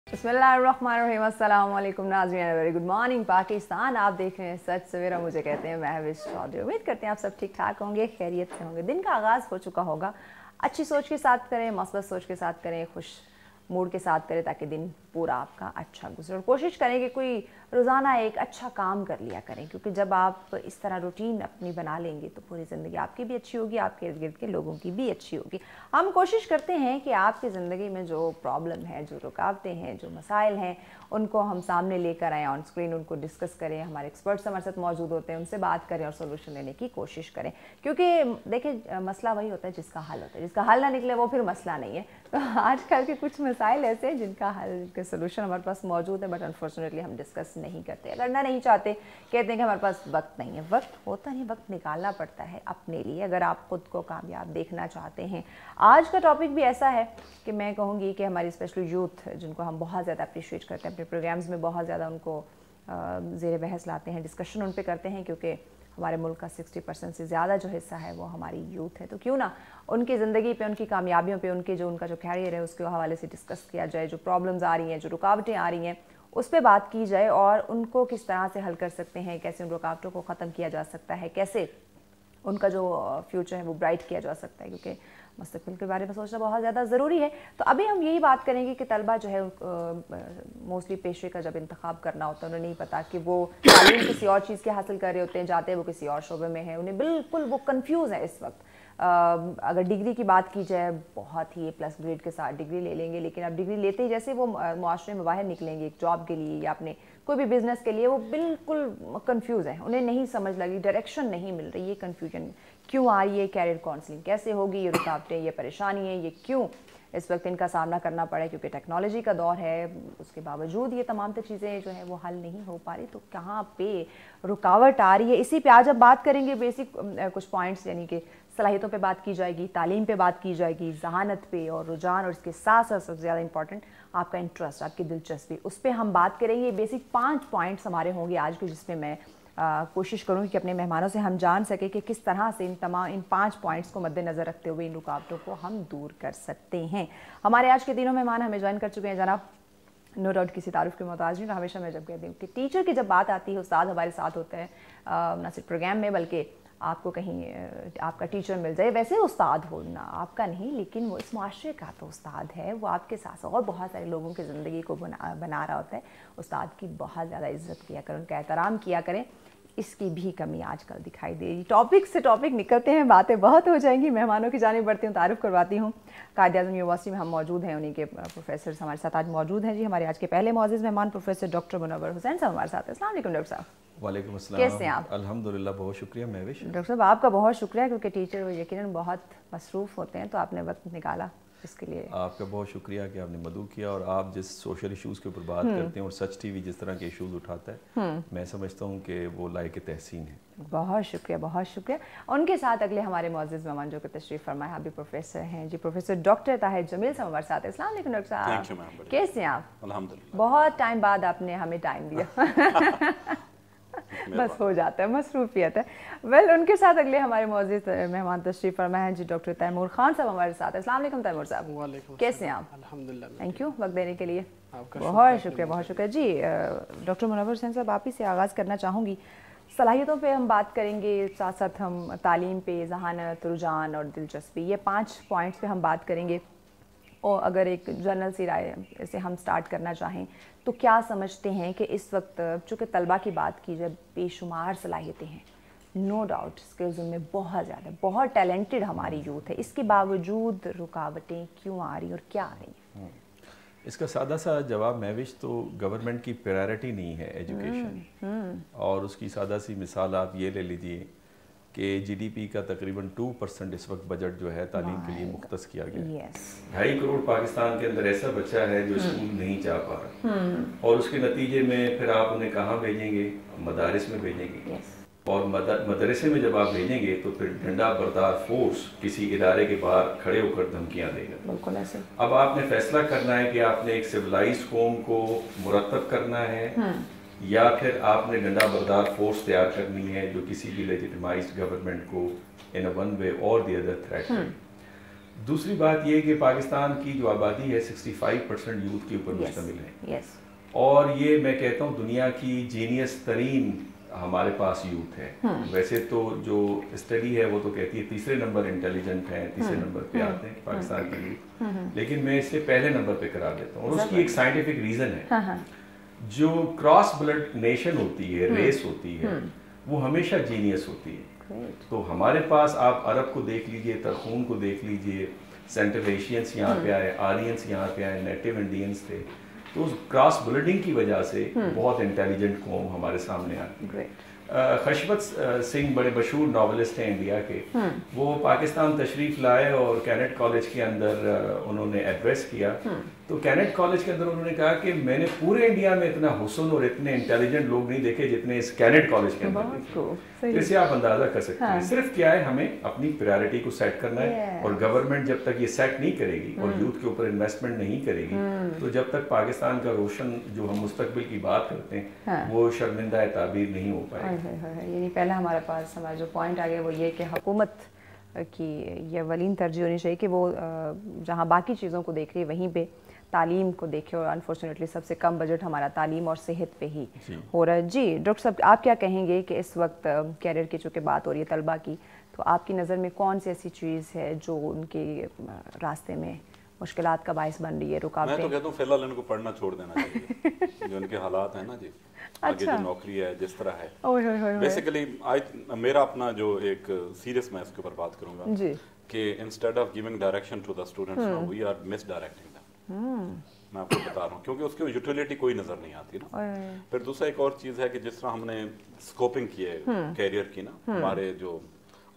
बिस्मिल्लाहिर्रहमानिर्रहीम, अस्सलाम वालेकुम नाज़रीन, वेरी गुड मॉर्निंग पाकिस्तान। आप देख रहे हैं सच सवेरा, मुझे कहते हैं महविश चौधरी। उम्मीद करते हैं आप सब ठीक ठाक होंगे, खैरियत से होंगे। दिन का आगाज़ हो चुका होगा। अच्छी सोच के साथ करें, मस्बत सोच के साथ करें, खुश मूड के साथ करें ताकि दिन पूरा आपका अच्छा गुजरे। और कोशिश करें कि कोई रोज़ाना एक अच्छा काम कर लिया करें, क्योंकि जब आप इस तरह रूटीन अपनी बना लेंगे तो पूरी ज़िंदगी आपकी भी अच्छी होगी, आपके इर्द गिर्द के लोगों की भी अच्छी होगी। हम कोशिश करते हैं कि आपकी ज़िंदगी में जो प्रॉब्लम है, जो रुकावटें हैं, जो मसाइल हैं, उनको हम सामने लेकर आएँ, ऑन स्क्रीन उनको डिस्कस करें। हमारे एक्सपर्ट्स हमारे साथ मौजूद होते हैं, उनसे बात करें और सोल्यूशन लेने की कोशिश करें। क्योंकि देखिए, मसला वही होता है जिसका हल होता है, जिसका हल ना निकले वो फिर मसला नहीं है। तो आजकल के कुछ मसाइल ऐसे हैं जिनका हल, जिनके सोल्यूशन हमारे पास मौजूद है, बट अनफॉर्चुनेटली हम डिस्कस नहीं करते, करना नहीं चाहते, कहते हैं कि हमारे पास वक्त नहीं है। वक्त होता नहीं, वक्त निकालना पड़ता है अपने लिए, अगर आप खुद को कामयाब देखना चाहते हैं। आज का टॉपिक भी ऐसा है कि मैं कहूँगी कि हमारी स्पेशली यूथ, जिनको हम बहुत ज़्यादा अप्रिशिएट करते हैं, अपने प्रोग्राम्स में बहुत ज़्यादा उनको ज़ेर बहस लाते हैं, डिस्कशन उन पर करते हैं, क्योंकि हमारे मुल्क का 60% से ज़्यादा जो हिस्सा है वो हमारी यूथ है। तो क्यों ना उनकी ज़िंदगी पे, उनकी कामयाबियों पे, उनका जो कैरियर है उसके हवाले से डिस्कस किया जाए। जो प्रॉब्लम्स आ रही हैं, जो रुकावटें आ रही हैं, उस पर बात की जाए और उनको किस तरह से हल कर सकते हैं, कैसे उन रुकावटों को ख़त्म किया जा सकता है, कैसे उनका जो फ्यूचर है वो ब्राइट किया जा सकता है, क्योंकि मुस्तक़बिल के बारे में सोचना बहुत ज़्यादा ज़रूरी है। तो अभी हम यही बात करेंगे कि तलबा जो है मोस्टली पेशे का जब इंतखाब करना होता है, उन्हें नहीं पता कि वो तालीम किसी और चीज़ के हासिल कर रहे होते हैं, जाते हैं वो किसी और शोबे में है, उन्हें बिल्कुल वो कंफ्यूज है इस वक्त। अगर डिग्री की बात की जाए, बहुत ही प्लस ग्रेड के साथ डिग्री ले लेंगे, लेकिन अब डिग्री लेते ही जैसे वो मुआशरे में बाहर निकलेंगे एक जॉब के लिए या अपने कोई भी बिज़नेस के लिए, वो बिल्कुल कंफ्यूज है, उन्हें नहीं समझ लगी, डायरेक्शन नहीं मिल रही। ये कन्फ्यूजन क्यों आ रही है, कैरियर काउंसलिंग कैसे होगी, ये रुकावटें, ये परेशानी है, ये क्यों इस वक्त इनका सामना करना पड़े, क्योंकि टेक्नोलॉजी का दौर है, उसके बावजूद ये तमाम चीज़ें जो हैं वो हल नहीं हो पा रही। तो कहाँ पे रुकावट आ रही है, इसी पे आज अब बात करेंगे। बेसिक कुछ पॉइंट्स, यानी कि सलाहियतों पे बात की जाएगी, तालीम पे बात की जाएगी, जहानत पे और रुझान, और इसके साथ साथ सबसे ज़्यादा इंपॉर्टेंट आपका इंटरेस्ट, आपकी दिलचस्पी, उस पर हम बात करेंगे। बेसिक 5 पॉइंट्स हमारे होंगे आज के, जिसमें मैं कोशिश करूँगी कि अपने मेहमानों से हम जान सके कि किस तरह से इन 5 पॉइंट्स को मद्देनज़र रखते हुए इन रुकावटों को हम दूर कर सकते हैं। हमारे आज के तीनों मेहमान हमें ज्वाइन कर चुके हैं। जनाब, नो डाउट किसी तारुफ के मोहताज नहीं, हमेशा मैं जब कहती हूँ कि टीचर की जब बात आती है, उस्ताद हमारे साथ होता है, ना सिर्फ प्रोग्राम में बल्कि आपको कहीं आपका टीचर मिल जाए, वैसे उस्ताद हो ना, आपका नहीं, लेकिन वो इस माशरे का तो उस्ताद है, वो आपके साथ और बहुत सारे लोगों की ज़िंदगी को बना रहा होता है। उस्ताद की बहुत ज़्यादा इज्जत किया करें, उनका एहतराम किया करें, इसकी भी कमी आजकल दिखाई दे रही। टॉपिक से टॉपिक निकलते हैं, बातें बहुत हो जाएंगी। मेहमानों की जानिब बढ़ती हूँ, तारुफ करवाती हूँ। कायद-ए-आज़म यूनिवर्सिटी में हम मौजूद हैं, उन्हीं के प्रोफेसर हमारे साथ आज मौजूद हैं। जी, हमारे आज के पहले मौजूद मेहमान प्रोफेसर डॉक्टर मुनव्वर हुसैन साहब हमारे साथ हैं। अस्सलाम वालेकुम डॉक्टर साहब। वालेकुम अस्सलाम। कैसे हैं आप? अल्हम्दुलिल्लाह, बहुत शुक्रिया महविश। डॉक्टर साहब, आपका बहुत शुक्रिया, क्योंकि टीचर यकीनन बहुत मसरूफ़ होते हैं, तो आपने वक्त निकाला इसके लिए। आपका बहुत शुक्रिया कि आपने मदऊ किया, और आप जिस सोशल इश्यूज़ के ऊपर बात करते हैं और सच टीवी जिस तरह के इश्यूज़ उठाता है, मैं समझता हूँ कि वो लायक तहसीन है। बहुत शुक्रिया, बहुत शुक्रिया। उनके साथ अगले हमारे मौजूद मेहमान जो कि तशरीफ़ फरमाए, अभी प्रोफेसर हैं जी, प्रोफेसर डॉक्टर ताहिर जमील साहब हमारे साथ हैं। अस्सलाम वालेकुम डॉक्टर साहब, कैसे हैं आप? अल्हम्दुलिल्लाह, बहुत टाइम बाद आपने हमें टाइम दिया। बस हो जाता है, मसरूफियत है। वेल, उनके साथ अगले हमारे मौजूद मेहमान तशरीफ़ फरमा हैं जी, डॉक्टर तैमूर खान साहब हमारे साथ हैं। अस्सलाम वालेकुम तैमूर साहब, कैसे हैं आप? अल्हम्दुलिल्लाह, थैंक यू वक्त देने के लिए, बहुत शुक्रिया, बहुत शुक्रिया जी। डॉक्टर मुनव्वर हुसैन साहब, आप ही से आगाज़ करना चाहूँगी। सलाहियतों पे हम बात करेंगे, साथ साथ हम तालीम पे, जहानत, रुझान और दिलचस्पी, ये 5 पॉइंट्स पे हम बात करेंगे। और अगर एक जनरल सी राय से हम स्टार्ट करना चाहें तो क्या समझते हैं कि इस वक्त चूँकि तलबा की बात की जाए, बेशुमार सलाहियतें हैं, नो डाउट स्किल्स उनमें बहुत ज़्यादा, बहुत टैलेंटेड हमारी यूथ है, इसके बावजूद रुकावटें क्यों आ रही और क्या आ रही हैं? इसका सादा सा जवाब महविश, तो गवर्नमेंट की प्रायोरिटी नहीं है एजुकेशन। और उसकी सादा सी मिसाल आप ये ले लीजिए कि GDP का तकरीबन 2% इस वक्त बजट जो है तालीम के लिए मुख्तस किया गया। 2.5 करोड़ पाकिस्तान के अंदर ऐसा बच्चा है जो स्कूल नहीं जा पा रहा, और उसके नतीजे में फिर आप उन्हें कहाँ भेजेंगे? मदारिस में भेजेंगे। और मदरसे में जब आप भेजेंगे तो फिर डंडा बरदार फोर्स किसी इदारे के बाहर खड़े होकर धमकियाँ देगा। बिल्कुल ऐसे। अब आपने फैसला करना है कि आपने एक सिविलाइज्ड कौम को मुरतब करना है, या फिर आपने डंडा बरदार फोर्स तैयार करनी है जो किसी भी लेजिटिमाइज्ड गवर्नमेंट को इन वन वे और द अदर थ्रेट करे। दूसरी बात ये कि पाकिस्तान की जो आबादी है 65% यूथ के ऊपर यस मुश्तमिल है, यस और ये मैं कहता हूँ दुनिया की जीनियस तरीन हमारे पास यूथ है। वैसे तो जो स्टडी है वो तो कहती है तीसरे नंबर इंटेलिजेंट है, तीसरे नंबर पे आते हैं पाकिस्तान के यूथ, लेकिन मैं इसे पहले नंबर पे करार देता हूँ, और उसकी एक साइंटिफिक रीजन है। जो क्रॉस ब्लड नेशन होती है, रेस होती है, वो हमेशा जीनियस होती है। तो हमारे पास आप अरब को देख लीजिए, तरखून को देख लीजिए, सेंट्रल एशियंस यहाँ पे आए, आर्यंस यहाँ पे आए, नेटिव इंडियंस थे, तो उस क्रॉस ब्लडिंग की वजह से बहुत इंटेलिजेंट कौम हमारे सामने आती है। खशबत सिंह बड़े मशहूर नॉवलिस्ट हैं इंडिया के, वो पाकिस्तान तशरीफ़ लाए और कैनेट कॉलेज के अंदर उन्होंने एड्रेस किया। तो कैनेट कॉलेज के अंदर उन्होंने कहा कि मैंने पूरे इंडिया में इतना हुस्न और इतने इंटेलिजेंट लोग नहीं देखे जितने इस कैनेट कॉलेज के अंदर देखे। तो इससे आप अंदाज़ा कर सकते हैं। सिर्फ क्या है, हमें अपनी प्रायोरिटी को सेट करना है, और गवर्नमेंट जब तक ये सेट नहीं करेगी और यूथ के ऊपर इन्वेस्टमेंट नहीं करेगी, तो जब तक पाकिस्तान का रोशन जो हम मुस्तकबिल की बात करते हैं वो शर्मिंदा ताबीर नहीं हो पाएगा। यानी पहला हमारे पास हमारा जो पॉइंट आ गया वो ये कि हुकूमत की ये अवलीन तरजीह होनी चाहिए कि वो जहाँ बाकी चीज़ों को देख रही है वहीं पे तालीम को देखे, और अनफॉर्चुनेटली सबसे कम बजट हमारा तालीम और सेहत पे ही हो रहा है। जी डॉक्टर साहब, आप क्या कहेंगे कि इस वक्त कैरियर की चूँकि बात हो रही है तलबा की, तो आपकी नज़र में कौन सी ऐसी चीज़ है जो उनके रास्ते में मुश्किलात का बायस बन रही है, रुकावटें? मैं तो कहता हूँ फिलहाल इनको पढ़ना छोड़ देना चाहिए। जो उनके हालात हैं ना जी, आगे जो नौकरी है जिस तरह है, बेसिकली मेरा अपना जो एक सीरियस, मैं इसके ऊपर बात करूंगा कि instead of giving direction to the students we are misdirecting them. मैं आपको बता रहा हूँ, क्योंकि उसकी यूटिलिटी कोई नजर नहीं आती ना। फिर दूसरा एक और चीज है कि जिस तरह हमने स्कोपिंग की है कैरियर की ना, हमारे जो,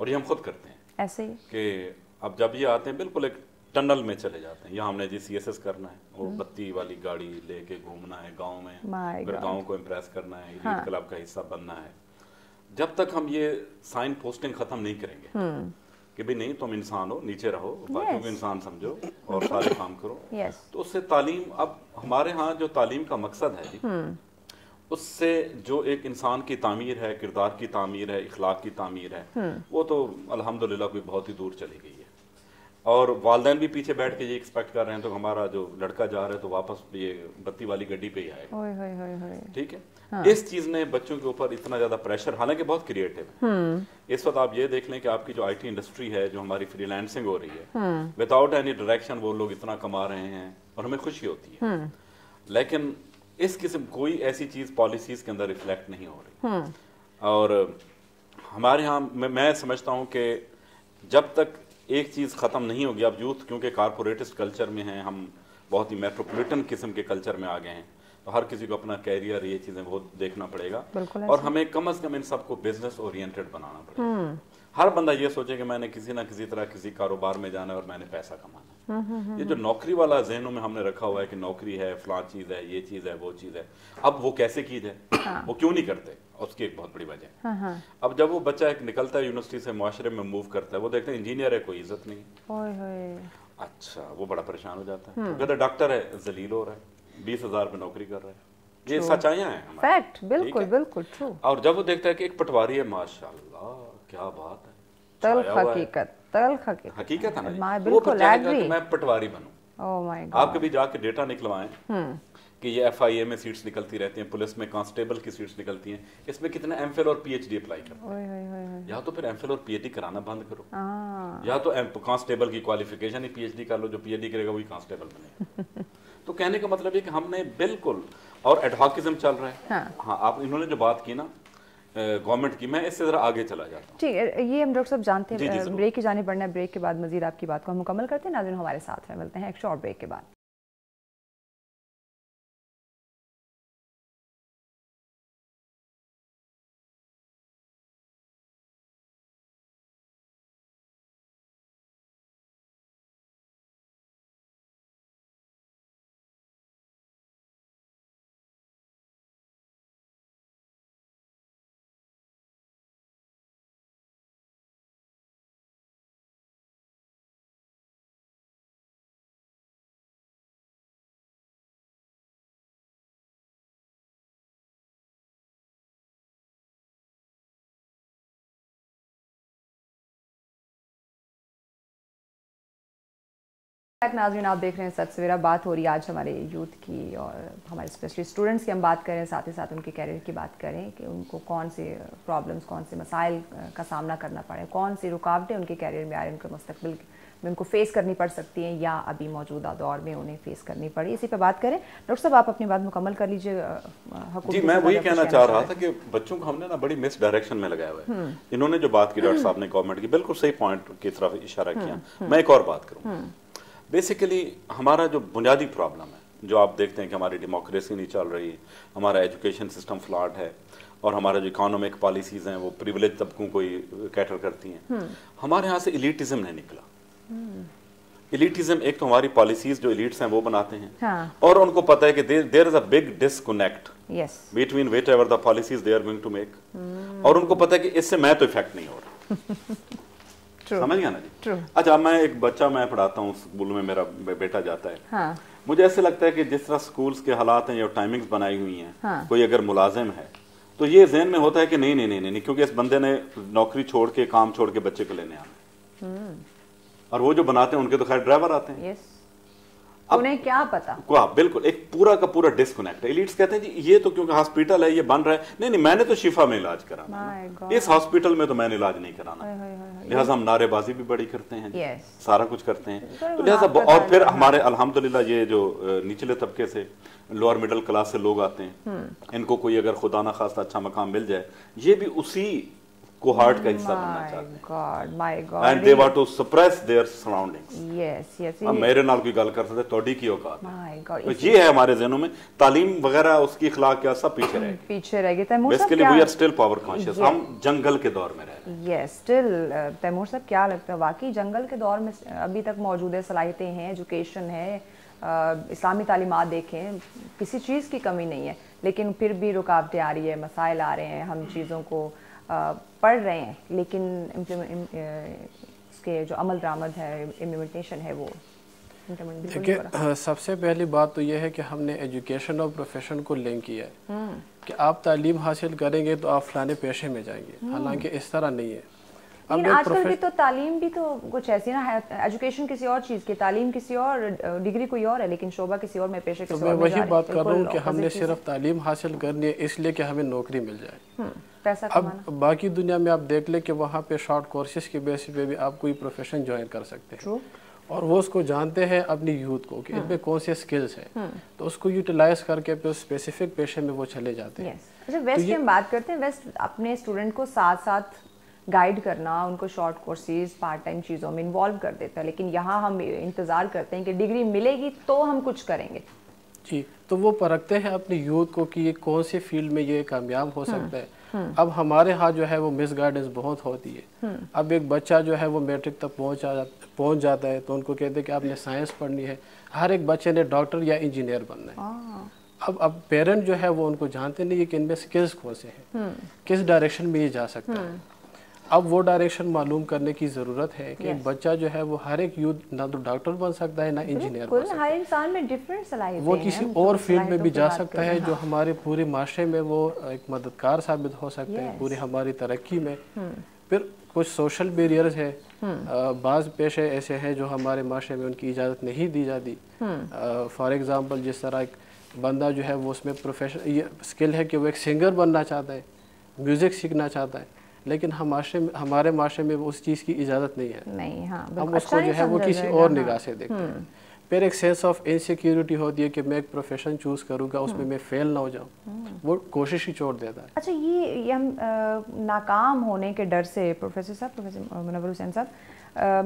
और ये हम खुद करते हैं ऐसे ही कि अब जब ये आते हैं बिल्कुल एक टनल में चले जाते हैं। यहाँ हमने जी CSS करना है, वो बत्ती वाली गाड़ी लेके घूमना है गांव में, फिर गांव को इम्प्रेस करना है, यूथ क्लब का हिस्सा बनना है। जब तक हम ये साइन पोस्टिंग खत्म नहीं करेंगे कि भी नहीं तुम इंसान हो, नीचे रहो, बाकियों को इंसान समझो और सारे काम करो, तो उससे तालीम, अब हमारे यहाँ जो तालीम का मकसद है जी, उससे जो एक इंसान की तामीर है, किरदार की तामीर है, इखलाक की तामीर है, वो तो अल्हम्दुलिल्लाह कोई बहुत ही दूर चली गई है। और वालदैन भी पीछे बैठ के ये एक्सपेक्ट कर रहे हैं तो हमारा जो लड़का जा रहा है तो वापस ये बत्ती वाली गड्डी पे ही आएगा। ठीक है, इस चीज ने बच्चों के ऊपर इतना ज्यादा प्रेशर, हालांकि बहुत क्रिएटिव है। इस वक्त आप ये देख लें कि आपकी जो IT इंडस्ट्री है, जो हमारी फ्रीलांसिंग हो रही है, विदाउट एनी डायरेक्शन वो लोग इतना कमा रहे हैं और हमें खुशी होती है, लेकिन इस किस्म कोई ऐसी चीज पॉलिसीज के अंदर रिफ्लेक्ट नहीं हो रही। और हमारे यहाँ मैं समझता हूँ कि जब तक एक चीज़ ख़त्म नहीं होगी, अब यूथ क्योंकि कारपोरेटिस्ट कल्चर में हैं, हम बहुत ही मेट्रोपॉलिटन किस्म के कल्चर में आ गए हैं, तो हर किसी को अपना कैरियर, ये चीज़ें बहुत देखना पड़ेगा, और हमें कम से कम इन सबको बिजनेस ओरिएंटेड बनाना पड़ेगा। हर बंदा ये सोचे कि मैंने किसी ना किसी तरह किसी कारोबार में जाना है और मैंने पैसा कमाना है। ये जो नौकरी वाला जहनों में हमने रखा हुआ है कि नौकरी है, फलां चीज़ है, ये चीज़ है, वो चीज़ है, अब वो कैसे की जाए, वो क्यों नहीं करते, उसकी एक बहुत बड़ी वजह है। अब जब वो बच्चा एक निकलता है यूनिवर्सिटी से, मुआशरे में मूव करता है, वो देखते हैं इंजीनियर है, कोई इज्जत नहीं, अच्छा वो बड़ा परेशान हो जाता है। कहते डॉक्टर है, जलील हो रहा है, 20,000 पे नौकरी कर रहा है। ये सच्चाइयां हैं, फैक्ट, बिल्कुल बिल्कुल ट्रू। और जब वो देखता है कि एक पटवारी है, माशाल्लाह क्या बात है, तल्ख हकीकत, तल्ख हकीकत है ना, वो चाहेगा कि मैं पटवारी बनूं। ओह माय गॉड, आप कभी जाके डेटा निकलवाएं कि ये FIA में सीट्स निकलती रहती हैं, पुलिस में कांस्टेबल की सीट्स निकलती हैं, इसमें कितने MPhil और PhD अप्लाई करते हैं। या तो फिर MPhil और PhD कराना बंद करो, या तो कांस्टेबल की क्वालिफिकेशन ही PhD कर लो, जो PhD करेगा वही कांस्टेबल बनेगा। तो कहने का मतलब है कि हमने बिल्कुल, और एडहॉकिज्म चल रहा है। हाँ, आप इन्होंने जो बात की ना गवर्नमेंट की, मैं इससे जरा आगे चला जाता हूँ। ठीक है, ये हम डॉक्टर साहब जानते हैं, ब्रेक की जाने पड़ना है, ब्रेक के बाद मजीद आपकी बात को हम मुकम्मल करते हैं। नाज़रीन हमारे साथ में मिलते हैं एक शॉर्ट ब्रेक के बाद। नाज़रीन, आप देख रहे हैं सच सवेरा। बात हो रही है आज हमारे यूथ की और हमारे स्पेशली स्टूडेंट्स की हम बात करें, साथ ही साथ उनके कैरियर की बात करें कि उनको कौन से प्रॉब्लम्स, कौन से मसाइल का सामना करना पड़े, कौन सी रुकावटें उनके कैरियर में आ रही हैं, उनके मुस्तकबिल में उनको फेस करनी पड़ सकती हैं या अभी मौजूदा दौर में उन्हें फेस करनी पड़ी। इसी पे बात करें। डॉक्टर साहब, आप अपनी बात मुकम्मल कर लीजिए। जी, मैं वही कहना चाह रहा था कि बच्चों को हमने ना बड़ी मिस डायरेक्शन में लगाया हुआ है। इन्होंने जो बात की डॉक्टर साहब ने गवर्नमेंट की, बिल्कुल सही पॉइंट की तरफ इशारा किया। मैं एक और बात करूँ। बेसिकली हमारा जो बुनियादी प्रॉब्लम है, जो आप देखते हैं कि हमारी डेमोक्रेसी नहीं चल रही, हमारा एजुकेशन सिस्टम फ्लॉड है और हमारा जो इकोनॉमिक पॉलिसीज हैं वो प्रिविलेज तबकों को ही कैटर करती हैं। हमारे यहाँ से इलीटिज्म नहीं निकला। इलीटिज्म एक तो हमारी पॉलिसीज जो इलीट्स हैं वो बनाते हैं, हाँ। और उनको पता है कि there is a big disconnect between whatever the policies they are going to make, और उनको पता है कि इससे मैं तो इफेक्ट नहीं हो रहा। समझ गया ना जी। अच्छा, मैं एक बच्चा मैं पढ़ाता हूँ स्कूल में, मेरा बेटा जाता है, हाँ। मुझे ऐसे लगता है कि जिस तरह स्कूल्स के हालात हैं या टाइमिंग्स बनाई हुई हैं, हाँ। कोई अगर मुलाजिम है तो ये ज़हन में होता है कि नहीं नहीं नहीं नहीं, क्योंकि इस बंदे ने नौकरी छोड़ के, काम छोड़ के बच्चे को लेने आना, और वो जो बनाते हैं उनके तो खैर ड्राइवर आते हैं। उन्हें क्या पता। बिल्कुल एक पूरा का पूरा डिस्कनेक्ट। एलिट्स कहते हैं जी ये तो क्योंकि हॉस्पिटल है, ये बन रहा है, नहीं नहीं मैंने तो शिफा में इलाज कराना, इस हॉस्पिटल में तो मैंने इलाज नहीं कराना। लिहाजा हम नारेबाजी भी बड़ी करते हैं, सारा कुछ करते हैं। तो लिहाजा और फिर हमारे अल्हम्दुलिल्लाह ये जो निचले तबके से, लोअर मिडिल क्लास से लोग आते हैं, इनको कोई अगर खुदा ना खास्ता अच्छा मकाम मिल जाए, ये भी उसी कोहार्ट का हिस्सा बनना चाहते हैं, and they want to suppress their surroundings. अब मेरे नाल कोई गल कर सकते तोड़ी की औकात है, तो ये है हमारे ज़हनों में। तालीम वगैरह, उसकी अखलाक क्या, सब पीछे रह गई। Basically we are still power conscious, हम जंगल के दौर में रह रहे हैं। Yes, still. तैमूर साहब, क्या लगता है वाकई जंगल के दौर में अभी तक मौजूद सलाहियतें हैं, एजुकेशन है, इस्लामी तालीमात देखें, किसी चीज़ की कमी नहीं है, लेकिन फिर भी रुकावटें आ रही है, मसाइल आ रहे हैं, हम चीज़ों को पढ़ रहे हैं, लेकिन इसके जो अमल दरामद है, इम्प्लीमेंटेशन है, वो देखिए, सबसे पहली बात तो यह है कि हमने एजुकेशन और प्रोफेशन को लिंक किया है कि आप तालीम हासिल करेंगे तो आप फलाने पेशे में जाएंगे, हालांकि इस तरह नहीं है। लेकिन आजकल भी तो तालीम भी तो कुछ ऐसी ना है, एजुकेशन किसी और चीज़ की, तालीम किसी और, डिग्री कोई और है, लेकिन शोबा किसी और में, पेशे किसी और में। मैं वही बात कर रहा हूँ कि हमने सिर्फ तालीम हासिल करनी है इसलिए कि हमें नौकरी मिल जाए, पैसा कमाना। अब बाकी दुनिया में आप देख ले कि वहाँ पे शॉर्ट कोर्सेज के बेसिस पे भी आप कोई प्रोफेशन ज्वाइन कर सकते हैं, और वो उसको जानते हैं अपनी यूथ को कि इनमें कौन से स्किल्स हैं, तो उसको यूटिलाइज करके फिर स्पेसिफिक पेशे में वो चले जाते हैं। अच्छा, वेस्ट की हम बात करते हैं। वेस्ट अपने स्टूडेंट को साथ साथ गाइड करना, उनको शॉर्ट कोर्सेज, पार्ट टाइम चीज़ों में इन्वॉल्व कर देता है, लेकिन यहाँ हम इंतज़ार करते हैं कि डिग्री मिलेगी तो हम कुछ करेंगे। जी, तो वो परखते हैं अपनी यूथ को कि ये कौन से फील्ड में ये कामयाब हो सकता है। अब हमारे यहाँ जो है वो मिस गाइडेंस बहुत होती है। अब एक बच्चा जो है वो मैट्रिक तक पहुँच जाता है तो उनको कहते हैं कि आपने साइंस पढ़नी है, हर एक बच्चे ने डॉक्टर या इंजीनियर बनना है। अब पेरेंट जो है वो उनको जानते नहीं है कि इनमें स्किल्स कौन से हैं, किस डायरेक्शन में ये जा सकता है। अब वो डायरेक्शन मालूम करने की ज़रूरत है कि एक बच्चा जो है वो हर एक यूथ ना तो डॉक्टर बन सकता है ना इंजीनियर बन सकता है, हर इंसान में डिफरेंट सलाहियतें वो किसी और फील्ड में भी जा सकता है जो हमारे पूरे माशरे में वो एक मददगार साबित हो सकता है पूरी हमारी तरक्की में। फिर कुछ सोशल बैरियर्स है, बाज़ पेशे ऐसे हैं जो हमारे माशरे में उनकी इजाज़त नहीं दी जाती। फॉर एग्ज़ाम्पल, जिस तरह एक बंदा जो है वो उसमें प्रोफेशन ये स्किल है कि वो एक सिंगर बनना चाहता है, म्यूज़िक सीखना चाहता है, लेकिन हमारे माशरे में उस चीज़ की इजाज़त नहीं है। नहीं, हाँ, हम उसको जो है वो किसी और निगाह से देखते हैं। फिर एक सेंस ऑफ इनसिक्योरिटी होती है कि मैं एक प्रोफेशन चूज़ करूँगा, उसमें मैं फेल ना हो जाऊँ, वो कोशिश ही छोड़ देता है। अच्छा, ये हम नाकाम होने के डर से, प्रोफेसर मुनव्वर हुसैन साहब,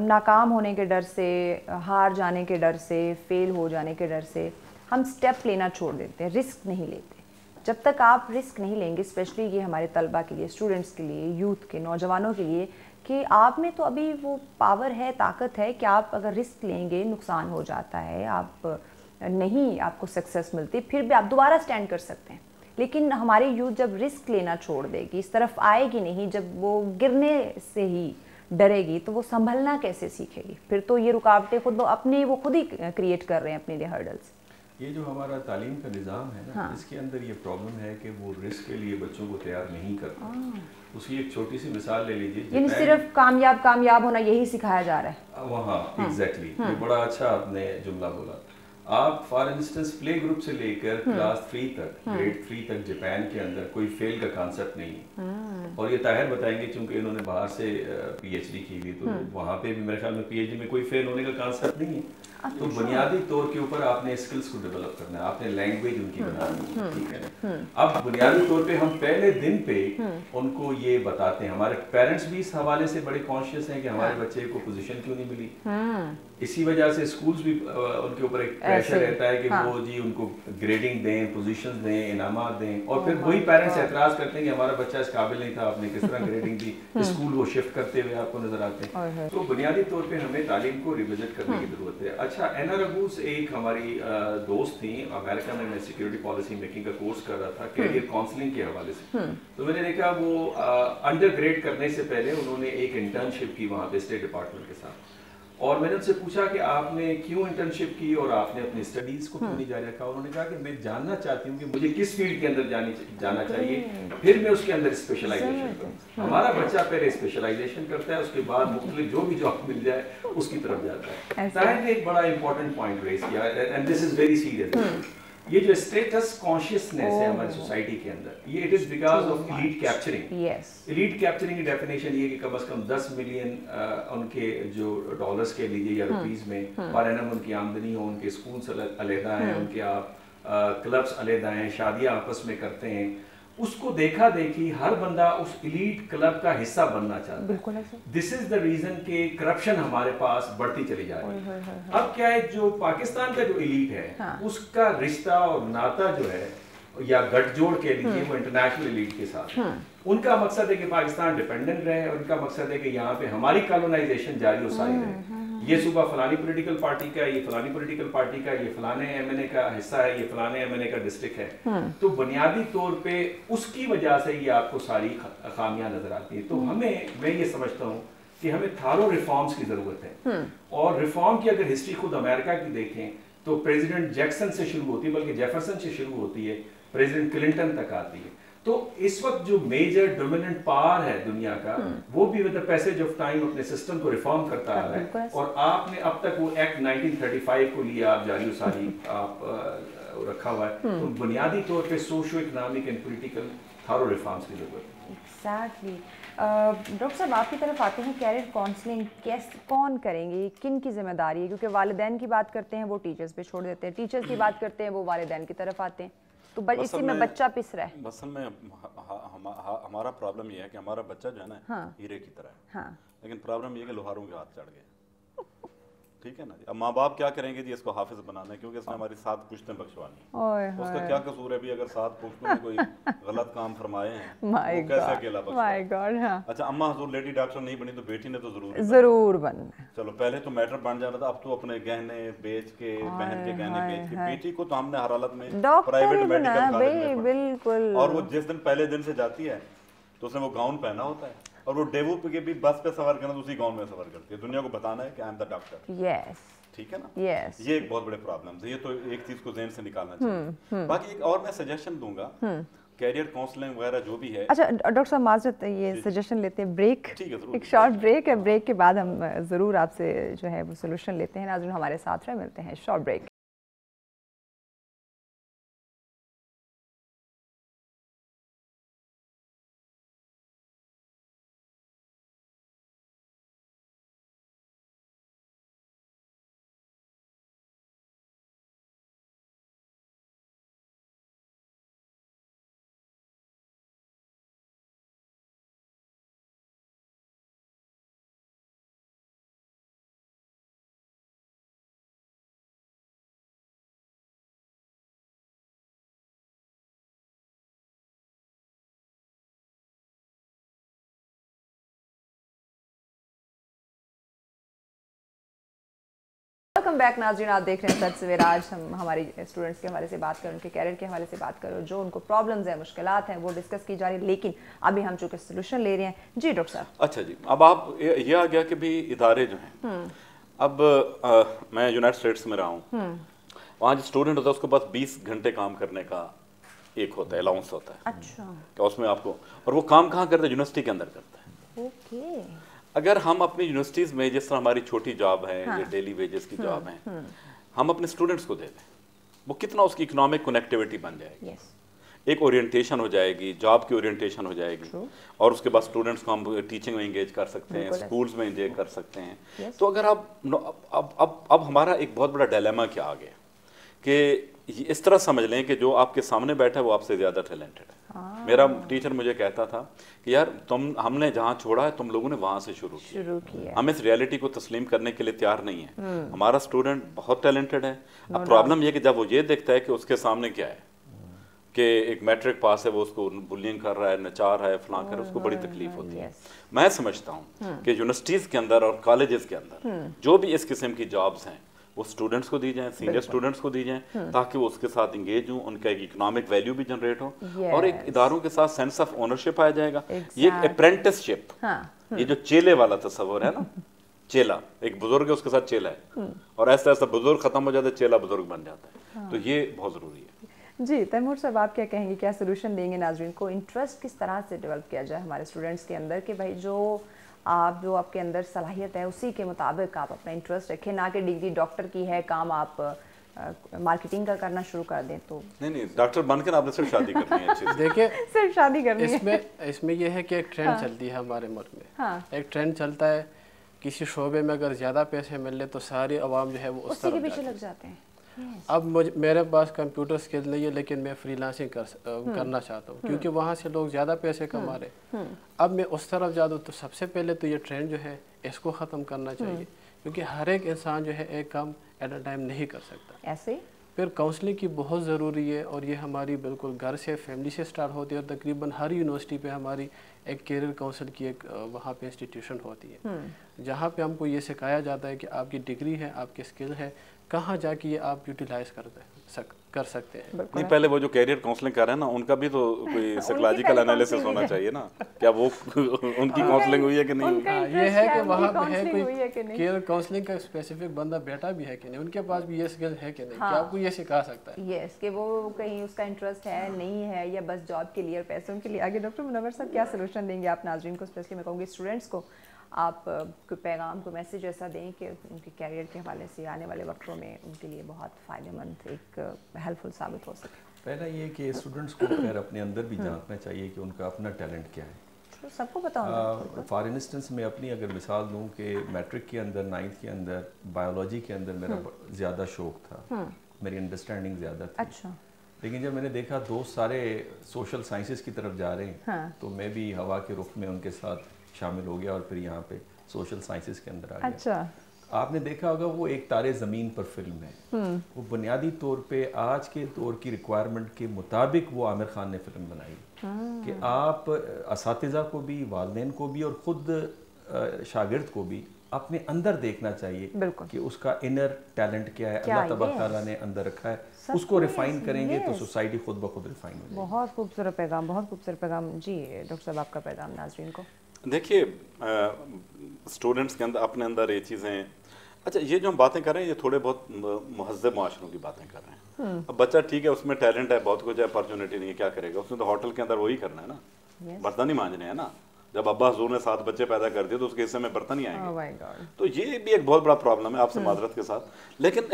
नाकाम होने के डर से, हार जाने के डर से, फेल हो जाने के डर से हम स्टेप लेना छोड़ देते हैं, रिस्क नहीं लेते। जब तक आप रिस्क नहीं लेंगे, स्पेशली ये हमारे तलबा के लिए, स्टूडेंट्स के लिए, यूथ के, नौजवानों के लिए, कि आप में तो अभी वो पावर है, ताकत है कि आप अगर रिस्क लेंगे, नुकसान हो जाता है, आप नहीं, आपको सक्सेस मिलती, फिर भी आप दोबारा स्टैंड कर सकते हैं। लेकिन हमारी यूथ जब रिस्क लेना छोड़ देगी, इस तरफ आएगी नहीं, जब वो गिरने से ही डरेगी, तो वो संभलना कैसे सीखेगी? फिर तो ये रुकावटें खुद ही क्रिएट कर रहे हैं अपने लिए हर्डल्स। یہ جو ہمارا تعلیم کا نظام ہے نا اس کے اندر یہ پرابلم ہے کہ وہ رسک کے لیے بچوں کو تیار نہیں کرتا. اس کی ایک چھوٹی سی مثال لے لیجیے, یعنی صرف کامیاب ہونا یہی سکھایا جا رہا ہے وہاں. ایگزیکٹلی, یہ بڑا اچھا آپ نے جملہ بولا. آپ فار انسٹنس پلے گروپ سے لے کر کلاس 3 تک, گریڈ 3 تک جاپان کے اندر کوئی فیل کا کانسیپٹ نہیں ہے. اور یہ طاہر بتائیں گے چونکہ انہوں نے باہر سے پی ایچ ڈی کی ہوئی, تو وہاں پہ بھی میرے خیال میں پی ایچ ڈی میں کوئی فیل ہونے کا کانسیپٹ نہیں ہے. تو بنیادی طور کے اوپر آپ نے اسکلس کو ڈیولپ کرنا ہے, آپ نے لینگویج ان کی بنانی ہے, ٹھیک ہے. اب بنیادی طور پہ ہم پہلے دن پہ ان کو یہ بتاتے ہیں, ہمارے پیرنٹس بھی اس حوالے سے بڑے کانشیس ہیں کہ ہمارے بچے کو پوزیشن کیوں نہیں ملی. اسی وجہ سے اسکولس بھی ان کے اوپر ایک پریشر رہتا ہے کہ وہ جی ان کو گریڈنگ دیں, پوزیشنز دیں, انعامات دیں, اور پھر وہی پیرنٹس اعتراض کرتے ہیں کہ ہمارا بچہ اس قابل نہیں تھا, آپ نے کس طرح گریڈنگ دی. اسکول وہ شفٹ کرتے ہوئے آپ کو نظر آتے ہیں. تو بنیادی طور پہ ہمیں تعلیم کو ریوزٹ کرنے کی ضرورت ہے. اچھا, اینا رگوز ایک ہماری دوست تھیں, امریکہ میں سیکورٹی پالیسی میکنگ کا کورس کر رہا تھا کیریئر کاؤنسلنگ کے حوالے سے. تو میں نے دیکھا وہ انڈر گریڈ کرنے سے پہلے انہوں نے ایک انٹرنشپ کی وہاں پہ اسٹیٹ ڈپارٹمنٹ کے ساتھ, اور میں نے ان سے پوچھا کہ آپ نے کیوں انٹرنشپ کی اور آپ نے اپنی اسٹڈیز کو کیوں نہیں جاری رکھا. انہوں نے کہا کہ میں جاننا چاہتی ہوں کہ مجھے کس فیلڈ کے اندر جانا چاہیے, پھر میں اس کے اندر اسپیشلائزیشن کروں. ہمارا بچہ پہلے اسپیشلائزیشن کرتا ہے, اس کے بعد مختلف جو بھی جاب مل جائے اس کی طرف جاتا ہے. طاہر نے ایک بڑا امپورٹنٹ پوائنٹ ریز کیا, and this is very serious. یہ جو اسٹیٹس کانشیسنیس ہے ہماری سوسائٹی کے اندر, یہ it is because of elite capturing. Elite capturing کی ڈیفینیشن یہ کہ کم از کم 10 ملین ان کے جو ڈالرز کے لیجیے یا روپیز میں پر اینم ان کی آمدنی ہو, ان کے اسکولس علیحدہ ہیں, ان کے کلبس علیحدہ ہیں, شادیاں آپس میں کرتے ہیں. اس کو دیکھا دیکھی ہر بندہ اس ایلیٹ کلب کا حصہ بننا چاہتا ہے. دس از دا ریزن کہ کرپشن ہمارے پاس بڑھتی چلی جا رہی ہے. اب کیا ہے, جو پاکستان کا جو ایلیٹ ہے اس کا رشتہ اور ناتا جو ہے یا گٹھ جوڑ کے لیجیے وہ انٹرنیشنل ایلیٹ کے ساتھ. ان کا مقصد ہے کہ پاکستان ڈیپینڈنٹ رہے, اور ان کا مقصد ہے کہ یہاں پہ ہماری کالونائزیشن جاری و ساری رہے. یہ صوبہ فلانی پولیٹیکل پارٹی کا, یہ فلانی پولیٹیکل پارٹی کا, یہ فلانے ایم این اے کا حصہ ہے, یہ فلانے ایم این اے کا ڈسٹرکٹ ہے. تو بنیادی طور پہ اس کی وجہ سے یہ آپ کو ساری خامیاں نظر آتی ہیں. تو میں یہ سمجھتا ہوں کہ ہمیں تھارو ریفارمز کی ضرورت ہے, اور ریفارم کی اگر ہسٹری خود امریکہ کی دیکھیں تو پریزیڈنٹ جیکسن سے شروع ہوتی ہے, بلکہ جیفرسن سے شروع ہوتی ہے, پریزیڈنٹ کلنٹن تک آتی ہے. تو اس وقت جو میجر ڈومیننٹ پاور ہے دنیا کا, وہ بھی with the passage of time اپنے سسٹم کو ریفارم کرتا آ رہا ہے. اور آپ نے اب تک وہ ایکٹ 1935 کو لیا, آپ جاری و ساری آپ رکھا ہوا ہے. تو بنیادی طور پہ socio economic and political thorough reforms کی ضرورت ہے. ایگزیکٹلی. ڈاکٹر صاحب آپ کی طرف آتے ہیں, کیریئر کاؤنسلنگ کون کریں گے, کن کی ذمہ داری ہے؟ کیونکہ والدین کی بات کرتے ہیں وہ ٹیچرز پہ چھوڑ دیتے ہیں, ٹیچرز کی بات کرتے ہیں وہ والدین کی طرف آتے ہیں, تو اسی میں بچہ پس رہا ہے. اصل میں ہمارا پرابلم یہ ہے کہ ہمارا بچہ جو ہے نا ہیرے کی طرح ہے, لیکن پرابلم یہ ہے کہ لوہاروں کے ہاتھ چڑھ گئے. ٹھیک ہے نا جی. اب ماں باپ کیا کریں گے جی, اس کو حافظ بنانا ہے کیونکہ اس نے ہماری 7 پشتیں بخشوانی ہیں. اس کا کیا قصور ہے بھی اگر 7 پشتوں میں کوئی غلط کام فرمائے ہیں وہ کیسے اکیلا بخشا. اچھا اما حضور لیڈی ڈاکٹر نہیں بنی تو بیٹی نے تو ضرور بننا. چلو پہلے تو میٹر بن جانا تھا, اب تو اپنے گہنے بیچ کے, بہن کے گہنے بیچ کے, بیٹی کو تو ہم نے ہر حالت میں پرائیویٹ میڈیکل کالج میں پڑھا. اور وہ جس دن پہلے دن سے جاتی ہے تو اس نے وہ گاؤن پہنا ہوتا ہے, اور وہ ڈیوو پہ بھی بس پہ سفر کرنا تو اسی گاؤن میں سفر کرتی ہے. دنیا کو بتانا ہے کہ آئی ایم دا ڈاکٹر. یس, ٹھیک ہے نا. یہ ایک بہت بڑے پرابلم ہے. یہ تو ایک چیز کو ذہن سے نکالنا چاہیے. باقی ایک اور میں سجیشن دوں گا, کیریئر کاؤنسلنگ وغیرہ جو بھی ہے. اچھا ڈاکٹر صاحب معذرت, یہ سجیشن لیتے ہیں بریک, ایک شارٹ بریک ہے, بریک کے بعد ہم ضرور آپ سے جو ہے وہ سولوشن لیتے ہیں. ناظرین ہمارے ساتھ رہے, ملتے ہیں شارٹ بریک. ویلکم بیک ناظرین, آپ دیکھ رہے ہیں سچ سویرا. آج ہم ہماری اسٹوڈنٹس کے حوالے سے بات کریں, ان کے کیریئر کے حوالے سے بات کریں, جو ان کو پرابلمز ہیں, مشکلات ہیں, وہ ڈسکس کی جا رہی ہے. لیکن ابھی ہم چونکہ سولوشن لے رہے ہیں. جی ڈاکٹر صاحب. اچھا جی, اب آپ یہ آ گیا کہ بھی ادارے جو ہیں, اب میں یونائٹڈ اسٹیٹس میں رہا ہوں, वहाँ जो स्टूडेंट होता है उसके पास 20 घंटे काम करने का एक होता है, अलाउंस होता है। अच्छा, क्या उसमें आपको, और वो काम कहाँ करता है? यूनिवर्सिटी के अंदर करता है। ओके। अगर हम अपनी यूनिवर्सिटीज में, जिस तरह हमारी छोटी जॉब है, ये डेली वेजेस की जॉब है, हम अपने स्टूडेंट्स को दे दें, वो कितना उसकी इकोनॉमिक कनेक्टिविटी बन जाएगी। yes. एक ओरिएंटेशन हो जाएगी, जॉब की ओरिएंटेशन हो जाएगी। True. और उसके बाद स्टूडेंट्स को हम टीचिंग में इंगेज कर सकते हैं, स्कूल्स में इंगेज कर सकते हैं। yes. तो अगर आप अब हमारा एक बहुत बड़ा डिलेमा क्या आ गया कि इस तरह समझ लें कि जो आपके सामने बैठा है वो आपसे ज़्यादा टैलेंटेड है। मेरा टीचर मुझे कहता था कि यार हमने जहाँ छोड़ा है तुम लोगों ने वहाँ से शुरू किया। हम इस रियलिटी को तस्लीम करने के लिए तैयार नहीं है। हमारा स्टूडेंट बहुत टैलेंटेड है। अब प्रॉब्लम ये कि जब वो ये देखता है कि उसके सामने क्या है, कि एक मैट्रिक पास है, वो उसको बुलिंग कर रहा है, नचा रहा है, फलां कर रहा है, उसको बड़ी तकलीफ होती है। मैं समझता हूँ कि यूनिवर्सिटीज़ के अंदर और कॉलेजेस के अंदर जो भी इस किस्म की जॉब्स हैं वो स्टूडेंट्स को दी जाएं, सीनियर स्टूडेंट्स को दी जाएं, ताकि वो उसके साथ इंगेज हों, उनका एक इकोनॉमिक वैल्यू भी जनरेट हो, और एक इदारों के साथ सेंस ऑफ ओनरशिप आ जाएगा। ये एक अप्रेंटिसशिप, ये जो चेले वाला तस्वर है ना, चेला एक बुजुर्ग है, उसके साथ चेला है, और ऐसा ऐसा बुजुर्ग खत्म हो जाता है, चेला बुजुर्ग बन जाता है। तो ये बहुत ज़रूरी है। जी तैमूर साहब, आप क्या कहेंगे, क्या सोल्यूशन देंगे नाज़रीन को? इंटरेस्ट किस तरह से डेवलप किया जाए हमारे स्टूडेंट्स के अंदर कि भाई जो आपके अंदर सलाहियत है उसी के मुताबिक आप अपना इंटरेस्ट रखें, ना कि डिग्री डॉक्टर की है, काम आप मार्केटिंग का करना शुरू कर दें। तो नहीं, डॉक्टर बनकर आपने सिर्फ शादी करनी है। अच्छे से देखिए, सिर्फ शादी करनी है। इसमें यह है कि एक ट्रेंड चलती है हमारे मुल्क में। एक ट्रेंड चलता है, किसी शोबे में अगर ज़्यादा पैसे मिल ले तो सारी आवाम जो है वो उस तरफ पीछे लग जाते हैं। अब मेरे पास कंप्यूटर स्किल नहीं है, लेकिन मैं फ्रीलांसिंग करना चाहता हूँ, क्योंकि वहाँ से लोग ज़्यादा पैसे कमा रहे। अब मैं उस तरफ ज़्यादा, तो सबसे पहले तो ये ट्रेंड जो है इसको ख़त्म करना चाहिए, क्योंकि हर एक इंसान जो है एक काम एट अ टाइम नहीं कर सकता। ऐसे फिर काउंसलिंग की बहुत ज़रूरी है, और ये हमारी बिल्कुल घर से, फैमिली से स्टार्ट होती है, और तकरीबन हर यूनिवर्सिटी पे हमारी एक कैरियर काउंसिल की एक वहाँ पे इंस्टीट्यूशन होती है, जहाँ पे हमको ये सिखाया जाता है कि आपकी डिग्री है, आपकी स्किल है, कहाँ जाके ये आप यूटिलाइज कर सकते हैं। नहीं, पहले वो जो कैरियर काउंसलिंग कर रहे हैं ना, उनका भी तो कोई साइकोलॉजिकल एनालिसिस होना चाहिए ना, क्या वो उनकी काउंसलिंग हुई है कि नहीं हुई। ये है कि वहाँ पे है कोई कैरियर काउंसलिंग का स्पेसिफिक बंदा बैठा भी है कि नहीं, उनके पास भी ये स्किल है कि नहीं, क्या आपको ये सिखा सकता है। यस, कि वो कहीं उसका इंटरेस्ट है, नहीं है, या बस जॉब के लिए और पैसों के लिए आगे। डॉक्टर मुनव्वर साहब, क्या सोल्यूशन देंगे आप नाज़रीन को, स्पेशली मैं कहूँगी स्टूडेंट्स को? आप कोई पैगाम, कोई मैसेज ऐसा दें कि उनके कैरियर के हवाले से आने वाले वक्तों में उनके लिए बहुत फ़ायदेमंद, एक हेल्पफुल साबित हो सके। पहला ये कि स्टूडेंट्स को खैर अपने अंदर भी जानना चाहिए कि उनका अपना टैलेंट क्या है। तो सबको पता होगा। फॉर इंस्टेंस मैं अपनी अगर मिसाल दूं कि मैट्रिक के अंदर, 9th के अंदर बायोलॉजी के अंदर मेरा ज़्यादा शौक था, मेरी अंडरस्टैंडिंग ज़्यादा थी। अच्छा। लेकिन जब मैंने देखा दोस्त सारे सोशल साइंसेस की तरफ जा रहे हैं, तो मैं भी हवा के रुख में उनके साथ शामिल हो गया और फिर यहाँ पे सोशल साइंसेस के अंदर आ गया। अच्छा। आपने देखा होगा वो एक तारे ज़मीन पर फिल्म है, वो बुनियादी तौर पे आज के दौर की रिक्वायरमेंट के मुताबिक वो आमिर खान ने फिल्म बनाई कि आप असातिज़ा को भी, वालिदैन को भी और ख़ुद शागिर्द को भी अपने अंदर देखना चाहिए कि उसका इनर टैलेंट क्या है, अल्लाह तबारक तआला ने अंदर रखा है, उसको रिफाइन करेंगे तो सोसाइटी खुद ब खुद रिफाइन हो जाएगी। बहुत खूबसूरत पैगाम, बहुत खूबसूरत पैगाम। जी डॉक्टर साहब, आपका पैगाम नाज़रीन को? देखिए, स्टूडेंट्स के अंदर, अपने अंदर ये चीज़ें, अच्छा ये जो हम बातें कर रहे हैं ये थोड़े बहुत महज़ब माशरों की बातें कर रहे हैं। अब बच्चा ठीक है, उसमें टैलेंट है, बहुत कुछ है, अपॉर्चुनिटी नहीं है, क्या करेगा? उसने तो होटल के अंदर वही करना है ना, बर्तन ही मांजने हैं ना। जब अब्बा हुजूर ने 7 बच्चे पैदा कर दिए तो उसके हिस्से में बर्तन ही आएंगे। तो ये भी एक बहुत बड़ा प्रॉब्लम है, आपसे माजरत के साथ। लेकिन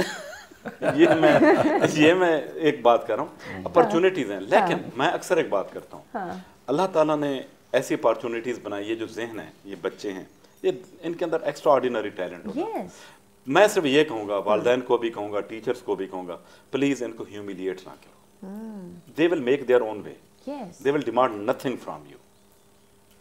ये मैं एक बात कर रहा हूँ, अपॉर्चुनिटीज़ हैं। लेकिन मैं अक्सर एक बात करता हूँ, अल्लाह ताला ने ऐसी अपॉर्चुनिटीज़ बनाई, ये जो जहन है, ये बच्चे हैं, ये इनके अंदर एक्स्ट्रा ऑर्डिनरी टैलेंट होता है। मैं सिर्फ ये कहूँगा, वालिदैन को भी कहूँगा, टीचर्स को भी कहूँगा, प्लीज़ इनको ह्यूमिलिएट ना करो। They will make their own way, they will demand nothing from you.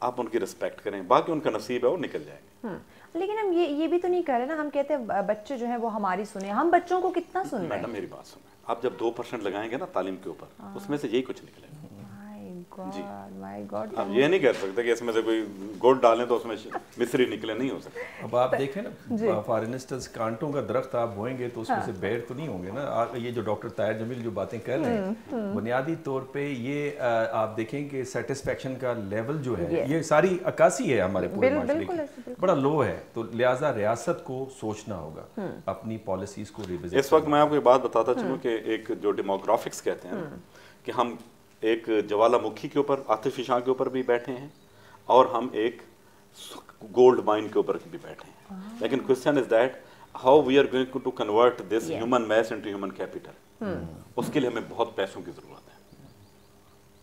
आप उनकी रिस्पेक्ट करें, बाकी उनका नसीब है, वो निकल जाएंगे। लेकिन हम ये भी तो नहीं कर रहे ना, हम कहते हैं बच्चे जो हैं वो हमारी सुने, हम बच्चों को कितना सुन रहे हैं? मैडम मेरी बात सुने, आप जब 2% लगाएंगे ना तालीम के ऊपर, उसमें से यही कुछ निकलेगा। My God. अब ये नहीं कह सकते कि इसमें से कोई गुड़ डालें तो उसमें मिश्री निकले, नहीं हो सकता। अब आप देखें ना, फॉर इंस्टेंस कांटों का दरख्त आप बोएंगे तो उसमें से बेर तो नहीं होंगे ना। ये जो डॉक्टर ताहिर जमील जो बातें कर रहे हैं, बुनियादी तौर पे ये आप देखें कि सेटिस्फेक्शन का लेवल जो है ये सारी अक्कासी है हमारे पूरे माशरे की, बड़ा लो है। तो लिहाजा रियासत को सोचना होगा अपनी पॉलिसीज को रिविजिट। इस वक्त मैं आपको एक बात बताता चलूं कि एक जो डेमोग्राफिक्स कहते हैं कि हम एक ज्वालामुखी के ऊपर, आतिफ शाह के ऊपर भी बैठे हैं और हम एक गोल्ड माइन के ऊपर भी बैठे हैं। लेकिन question is that how we are going to convert this human mass into human capital. उसके लिए हमें बहुत पैसों की जरूरत है,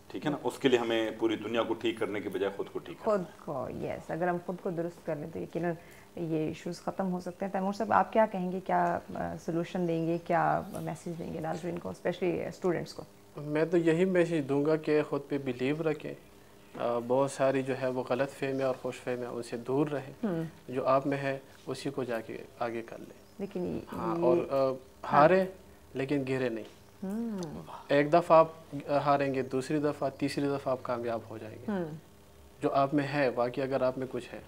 ठीक है ना। उसके लिए हमें पूरी दुनिया को ठीक करने के बजाय खुद को ठीक खुद को, यस, अगर हम खुद को दुरुस्त कर लें तो यकीनन ये इश्यूज ख़त्म हो सकते हैं। तैमूर साहब, आप क्या कहेंगे, क्या सोल्यूशन देंगे, क्या मैसेज देंगे नाज़रीन को, स्पेशली स्टूडेंट्स को? मैं तो यही मैसेज दूंगा कि ख़ुद पे बिलीव रखें, बहुत सारी जो है वो गलत फहमियाँ और खुश फहमियाँ उनसे दूर रहें, जो आप में है उसी को जाके आगे कर लें। लेकिन हाँ, और हारे लेकिन गिरे नहीं। एक दफ़ा आप हारेंगे, दूसरी दफ़ा, तीसरी दफ़ा आप कामयाब हो जाएंगे। जो आप में है बाकी, अगर आप में कुछ है,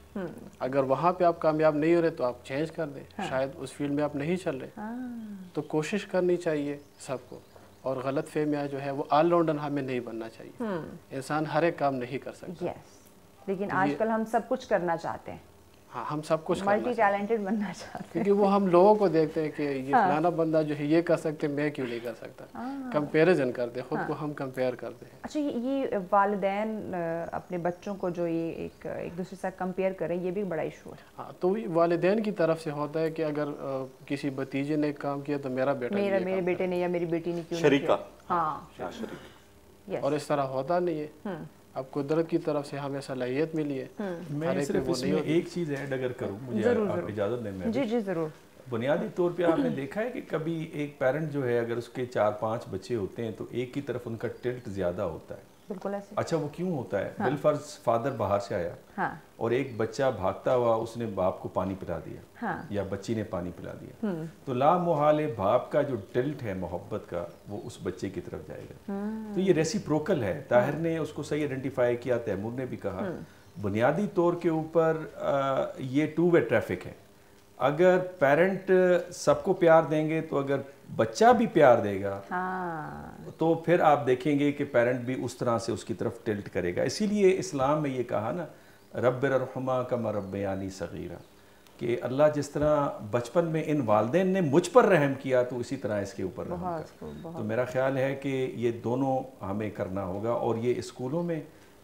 अगर वहाँ पे आप कामयाब नहीं हो रहे तो आप चेंज कर दें। शायद उस फील्ड में आप नहीं चल रहे, तो कोशिश करनी चाहिए सबको। और गलत फहमियाँ जो है वो ऑलराउंडर हमें नहीं बनना चाहिए। इंसान हर एक काम नहीं कर सकता। यस, लेकिन आजकल हम सब कुछ करना चाहते हैं। हाँ, हम सब कुछ मल्टी टैलेंटेड बनना चाहते हैं, क्योंकि वो हम लोगों को देखते हैं कि ये फलाना बंदा जो है ये कर सकते, मैं क्यों नहीं कर सकता। कंपैरिजन करते हैं, खुद को हम कंपेयर करते हैं। अच्छा, ये वालिदैन अपने बच्चों को जो ये एक दूसरे से कंपेयर करें, ये भी बड़ा इशू है। हाँ, तो वालिदैन की तरफ से होता है कि अगर किसी भतीजे ने काम किया तो मेरे बेटे ने या मेरी बेटी ने क्यों शरीका। हाँ, और इस तरह होता नहीं है। अब कुदरत की तरफ से हमें सलाहियत मिली है। मैं सिर्फ इसमें एक चीज़ ऐड अगर करूँ, मुझे आप इजाज़त दें। जी जी ज़रूर। बुनियादी तौर पे आपने देखा है कि कभी एक पेरेंट जो है अगर उसके 4-5 बच्चे होते हैं तो एक की तरफ उनका टिल्ट ज़्यादा होता है। बिल्कुल ऐसे। अच्छा, वो क्यों होता है? बिलफर्ज फादर बाहर से आया और एक बच्चा भागता हुआ उसने बाप को पानी पिला दिया या बच्ची ने पानी पिला दिया, तो ला मुहाले बाप का जो टिल्ट है मोहब्बत का वो उस बच्चे की तरफ जाएगा। तो ये रेसिप्रोकल है। ताहिर ने उसको सही आइडेंटिफाई किया, तैमूर ने भी कहा। बुनियादी तौर के ऊपर ये टू वे ट्रैफिक है। अगर पेरेंट सबको प्यार देंगे तो अगर बच्चा भी प्यार देगा तो फिर आप देखेंगे कि पेरेंट भी उस तरह से उसकी तरफ टिल्ट करेगा। इसीलिए इस्लाम में ये कहा ना, रब्बिरहमा कमा रब्बयानी सगीरा, कि अल्लाह जिस तरह बचपन में इन वालिदैन ने मुझ पर रहम किया तो इसी तरह इसके ऊपर रहम कर। तो मेरा ख्याल है कि ये दोनों हमें करना होगा और ये स्कूलों में,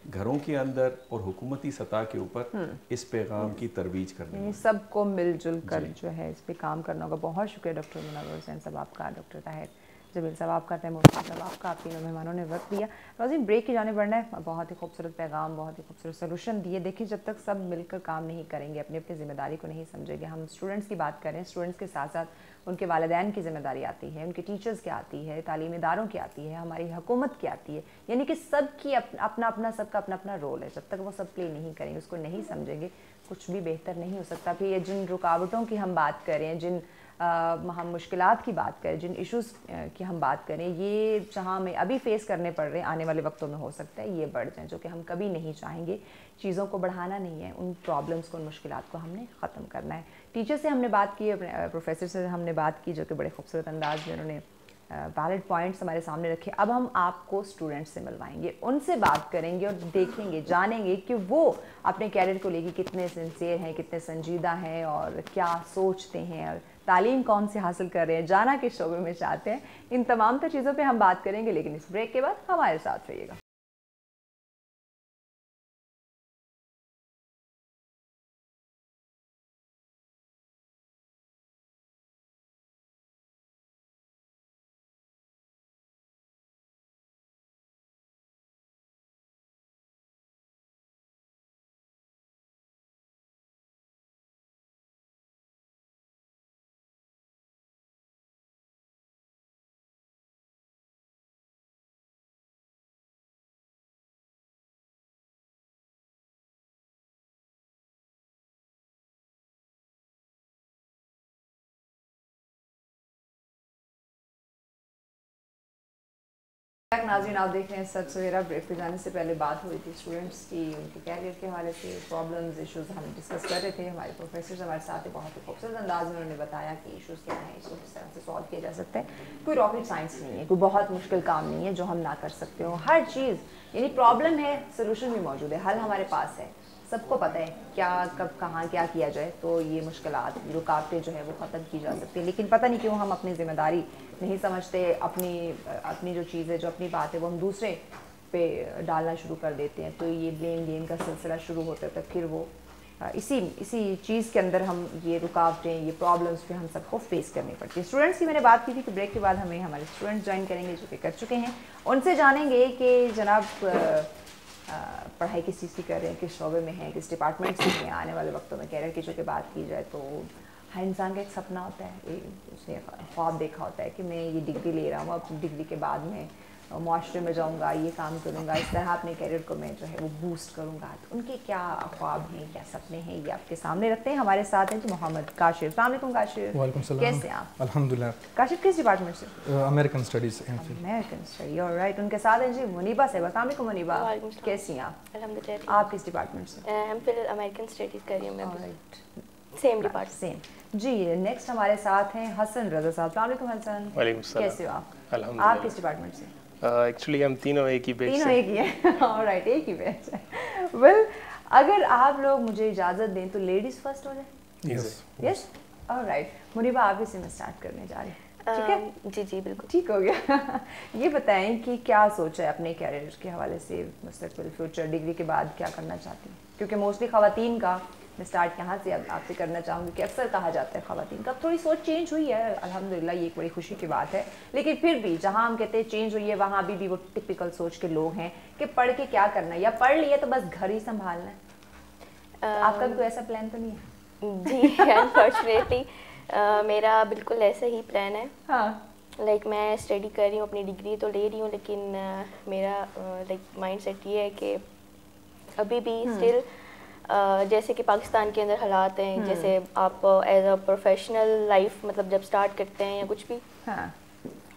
घरों के अंदर और हुकूमती सतह के ऊपर इस पैगाम की तरवीज करनी है। सबको मिलजुल कर जो है इस पे काम करना होगा। बहुत शुक्रिया डॉक्टर मुनव्वर हुसैन साहब आपका, डॉक्टर ताहिर जमील साहब आपका, तैमूर साहब आपका, आप तीनों मेहमानों ने वक्त दिया। नाज़रीन, ब्रेक की जाने बढ़ना है। बहुत ही खूबसूरत पैगाम, बहुत ही खूबसूरत सोल्यूशन दिए। देखिए, जब तक सब मिलकर काम नहीं करेंगे, अपनी अपनी जिम्मेदारी को नहीं समझेंगे, हम स्टूडेंट्स की बात करें, स्टूडेंट्स के साथ साथ उनके वालिदैन की जिम्मेदारी आती है, उनके टीचर्स की आती है, तालीम इदारों की आती है, हमारी हुकूमत की आती है, यानी कि सबकी अपना अपना, सबका अपना अपना रोल है। जब तक वो सब प्ले नहीं करेंगे, उसको नहीं समझेंगे, कुछ भी बेहतर नहीं हो सकता। फिर ये जिन रुकावटों की हम बात करें, जिन हम मुश्किलात की बात करें, जिन इश्यूज़ की हम बात करें, ये जहाँ हमें अभी फेस करने पड़ रहे हैं, आने वाले वक्तों में हो सकता है ये बढ़ जाएं, जो कि हम कभी नहीं चाहेंगे। चीज़ों को बढ़ाना नहीं है, उन प्रॉब्लम्स को, उन मुश्किलात को हमने ख़त्म करना है। टीचर से हमने बात की, प्रोफेसर से हमने बात की, जो कि बड़े खूबसूरत अंदाज में उन्होंने वैलिड पॉइंट्स हमारे सामने रखे। अब हम आपको स्टूडेंट्स से मिलवाएंगे, उनसे बात करेंगे और देखेंगे, जानेंगे कि वो अपने कैरियर को लेकर कितने सिंसियर हैं, कितने संजीदा हैं और क्या सोचते हैं, और तालीम कौन सी हासिल कर रहे हैं, जाना किस शोबे में चाहते हैं। इन तमाम तर चीज़ों पे हम बात करेंगे, लेकिन इस ब्रेक के बाद हमारे साथ रहिएगा। नाज़रीन, आप देख रहे हैं सच सवेरा। ब्रेक पे जाने से पहले बात हुई थी स्टूडेंट्स की, उनके कैरियर के हवाले से प्रॉब्लम्स इश्यूज़ हम डिस्कस कर रहे थे। हमारे प्रोफेसर हमारे साथ बहुत ही खूबसूरत अंदाज में उन्होंने बताया कि इश्यूज़ क्या हैं, इसको किस तरह से सॉल्व किया जा सकता है। कोई रॉकेट साइंस नहीं है, कोई बहुत मुश्किल काम नहीं है जो हम ना कर सकते हो। हर चीज़ यानी प्रॉब्लम है, सोल्यूशन भी मौजूद है, हल हमारे पास है। सबको पता है क्या कब कहाँ क्या किया जाए, तो ये मुश्किलात रुकावटें जो है वो ख़त्म की जा सकती है। लेकिन पता नहीं क्यों हम अपनी ज़िम्मेदारी नहीं समझते, अपनी जो चीज़ है, जो अपनी बात है वो हम दूसरे पे डालना शुरू कर देते हैं। तो ये ब्लेम गेम का सिलसिला शुरू होता है, तो फिर वो इसी चीज़ के अंदर हम ये रुकावटें, ये प्रॉब्लम्स पे हम सबको फेस करनी पड़ती है। स्टूडेंट्स की मैंने बात की थी कि ब्रेक के बाद हमें हमारे स्टूडेंट्स ज्वाइन करेंगे जो कि कर चुके हैं। उनसे जानेंगे कि जनाब पढ़ाई किस चीज़ की कर रहे हैं, किस शोबे में हैं, किस डिपार्टमेंट से हैं। आने वाले वक्तों में कैरियर की जो कि बात की जाए तो हर इंसान का एक सपना होता है, उसने ख्वाब देखा होता है कि मैं ये डिग्री ले रहा हूँ, अपनी डिग्री के बाद में मुआशरे में जाऊँगा, ये काम करूँगा, इस तरह अपने कैरियर को मैं जो है वो बूस्ट करूँगा। तो उनके क्या ख्वाब हैं, क्या सपने हैं, ये आपके सामने रखते हैं। हमारे साथ हैं जी मोहम्मद काशिफ। अस्सलाम वालेकुम काशिफ। वालेकुम सलाम। कैसे हैं आप? अल्हम्दुलिल्लाह। काशिफ किस डिपार्टमेंट से? American studies. American study, alright. उनके साथ हैं जी मुनीबा से। अस्सलाम वालेकुम मुनीबा, कैसी हैं आप? अल्हम्दुलिल्लाह। आप किस डिपार्टमेंट से? हम फिर अमेरिकन स्टडीज़ कर रही हूँ मैं। Same department. सेम जी। नेक्स्ट हमारे साथ हैं हसन रज़ा साहब। अस्सलाम वालेकुम हसन। वालेकुम सलाम। कैसे हो आप? अल्हम्दुलिल्लाह। आप किस डिपार्टमेंट से? एक्चुअली हम तीनों एक ही बैच से। तीनों एक ही है, ऑलराइट, एक ही बैच है। वेल, अगर आप लोग मुझे इजाज़त दें तो लेडीज़ फर्स्ट हो जाए। Yes yes, alright. मुनीबा, आप ही से मैं स्टार्ट करने जा रही हूँ, ठीक है? जी जी बिल्कुल ठीक हो गया। ये बताएं कि क्या सोचा है अपने कैरियर के हवाले से, मुस्तकबिल फ्यूचर, डिग्री के बाद क्या करना चाहती हैं? क्योंकि मोस्टली ख़वातीन का, मैं स्टार्ट यहाँ से अब आपसे करना चाहूँगी कि अक्सर कहा जाता है ख़वातीन का, थोड़ी सोच चेंज हुई है, अल्हम्दुलिल्लाह, ये एक बड़ी खुशी की बात है। लेकिन फिर भी जहाँ हम कहते हैं चेंज हुई है, वहाँ अभी भी वो टिपिकल सोच के लोग हैं कि पढ़ के क्या करना है, या पढ़ लिया तो बस घर ही संभालना है। आपका भी कोई ऐसा प्लान तो नहीं है? जी अनफॉर्चुनेटली मेरा बिल्कुल ऐसा ही प्लान है। हाँ, लाइक मैं स्टडी कर रही हूँ, अपनी डिग्री तो ले रही हूँ, लेकिन मेरा लाइक माइंड सेट ये है कि अभी भी स्टिल जैसे कि पाकिस्तान के अंदर हालात हैं, जैसे आप एज अ प्रोफेशनल लाइफ मतलब जब स्टार्ट करते हैं या कुछ भी, हाँ,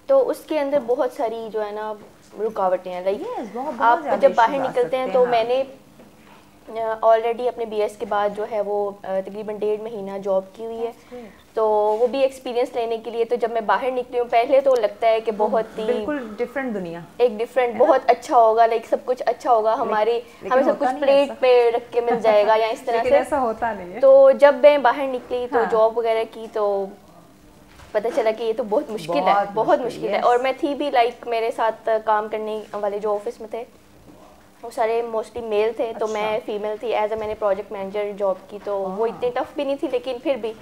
तो उसके अंदर बहुत सारी जो है ना रुकावटें हैं। लाइक आप ज़्यादा जब बाहर issues आ निकलते हैं सकते तो हैं, मैंने ऑलरेडी अपने बीएस के बाद जो है वो तकरीबन 1.5 महीना जॉब की हुई है, तो वो भी एक्सपीरियंस लेने के लिए। तो जब मैं बाहर निकली हूँ पहले तो लगता है कि बहुत ही बिल्कुल डिफरेंट दुनिया, एक डिफरेंट बहुत अच्छा होगा, लाइक सब कुछ अच्छा होगा, हमें सब कुछ प्लेट पे रख के मिल जाएगा या इस तरह से। ऐसा होता नहीं है। तो जब मैं बाहर निकली तो जॉब वगैरह की तो पता चला कि ये तो बहुत मुश्किल है, बहुत मुश्किल है। और मैं थी भी लाइक मेरे साथ काम करने वाले जो ऑफिस में थे वो सारे मोस्टली मेल थे, तो मैं फीमेल थी। एज अ मैंने प्रोजेक्ट मैनेजर जॉब की, तो वो इतनी टफ भी नहीं थी, लेकिन फिर भी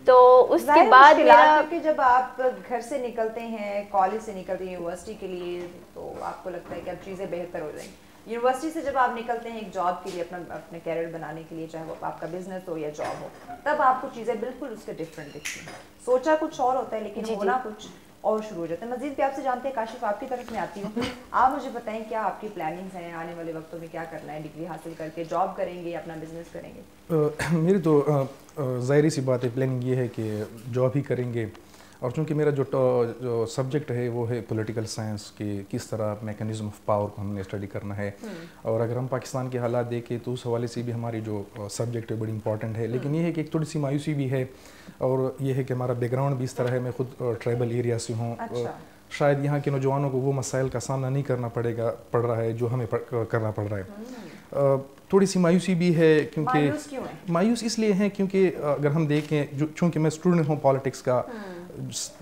तो उसके बाद मेरा कि जब आप घर से निकलते हैं, कॉलेज से निकलते हैं यूनिवर्सिटी के लिए, तो आपको लगता है कि अब चीज़ें बेहतर हो जाएंगी। यूनिवर्सिटी से जब आप निकलते हैं एक जॉब के लिए, अपने कैरियर बनाने के लिए, चाहे वो आपका बिजनेस हो या जॉब हो, तब आपको चीज़ें बिल्कुल उसके डिफरेंट दिखती हैं। सोचा कुछ और होता है लेकिन होना कुछ और शुरू हो जाता है। मज़ीद भी आपसे जानते हैं, काशिफ आपकी तरफ में आती हूँ, आप मुझे बताएं क्या आपकी प्लानिंग्स हैं, आने वाले वक्तों में क्या करना है? डिग्री हासिल करके जॉब करेंगे या अपना बिजनेस करेंगे? मेरी तो ज़ाहिर सी बात है, प्लानिंग ये है कि जॉब ही करेंगे। और चूँकि मेरा जो सब्जेक्ट है वो है पॉलिटिकल साइंस, कि किस तरह मैकेनिज्म ऑफ पावर को हमने स्टडी करना है। और अगर हम पाकिस्तान के हालात देखें तो उस हवाले से भी हमारी जो सब्जेक्ट है बड़ी इंपॉर्टेंट है। लेकिन ये है कि एक थोड़ी सी मायूसी भी है, और ये है कि हमारा बैकग्राउंड भी इस तरह है, मैं खुद ट्राइबल एरिया से हूँ। शायद यहाँ के नौजवानों को वो मसाइल का सामना नहीं करना पड़ रहा है जो हमें करना पड़ रहा है। थोड़ी सी मायूसी भी है, क्योंकि मायूस इसलिए हैं क्योंकि अगर हम देखें, चूँकि मैं स्टूडेंट हूँ पॉलिटिक्स का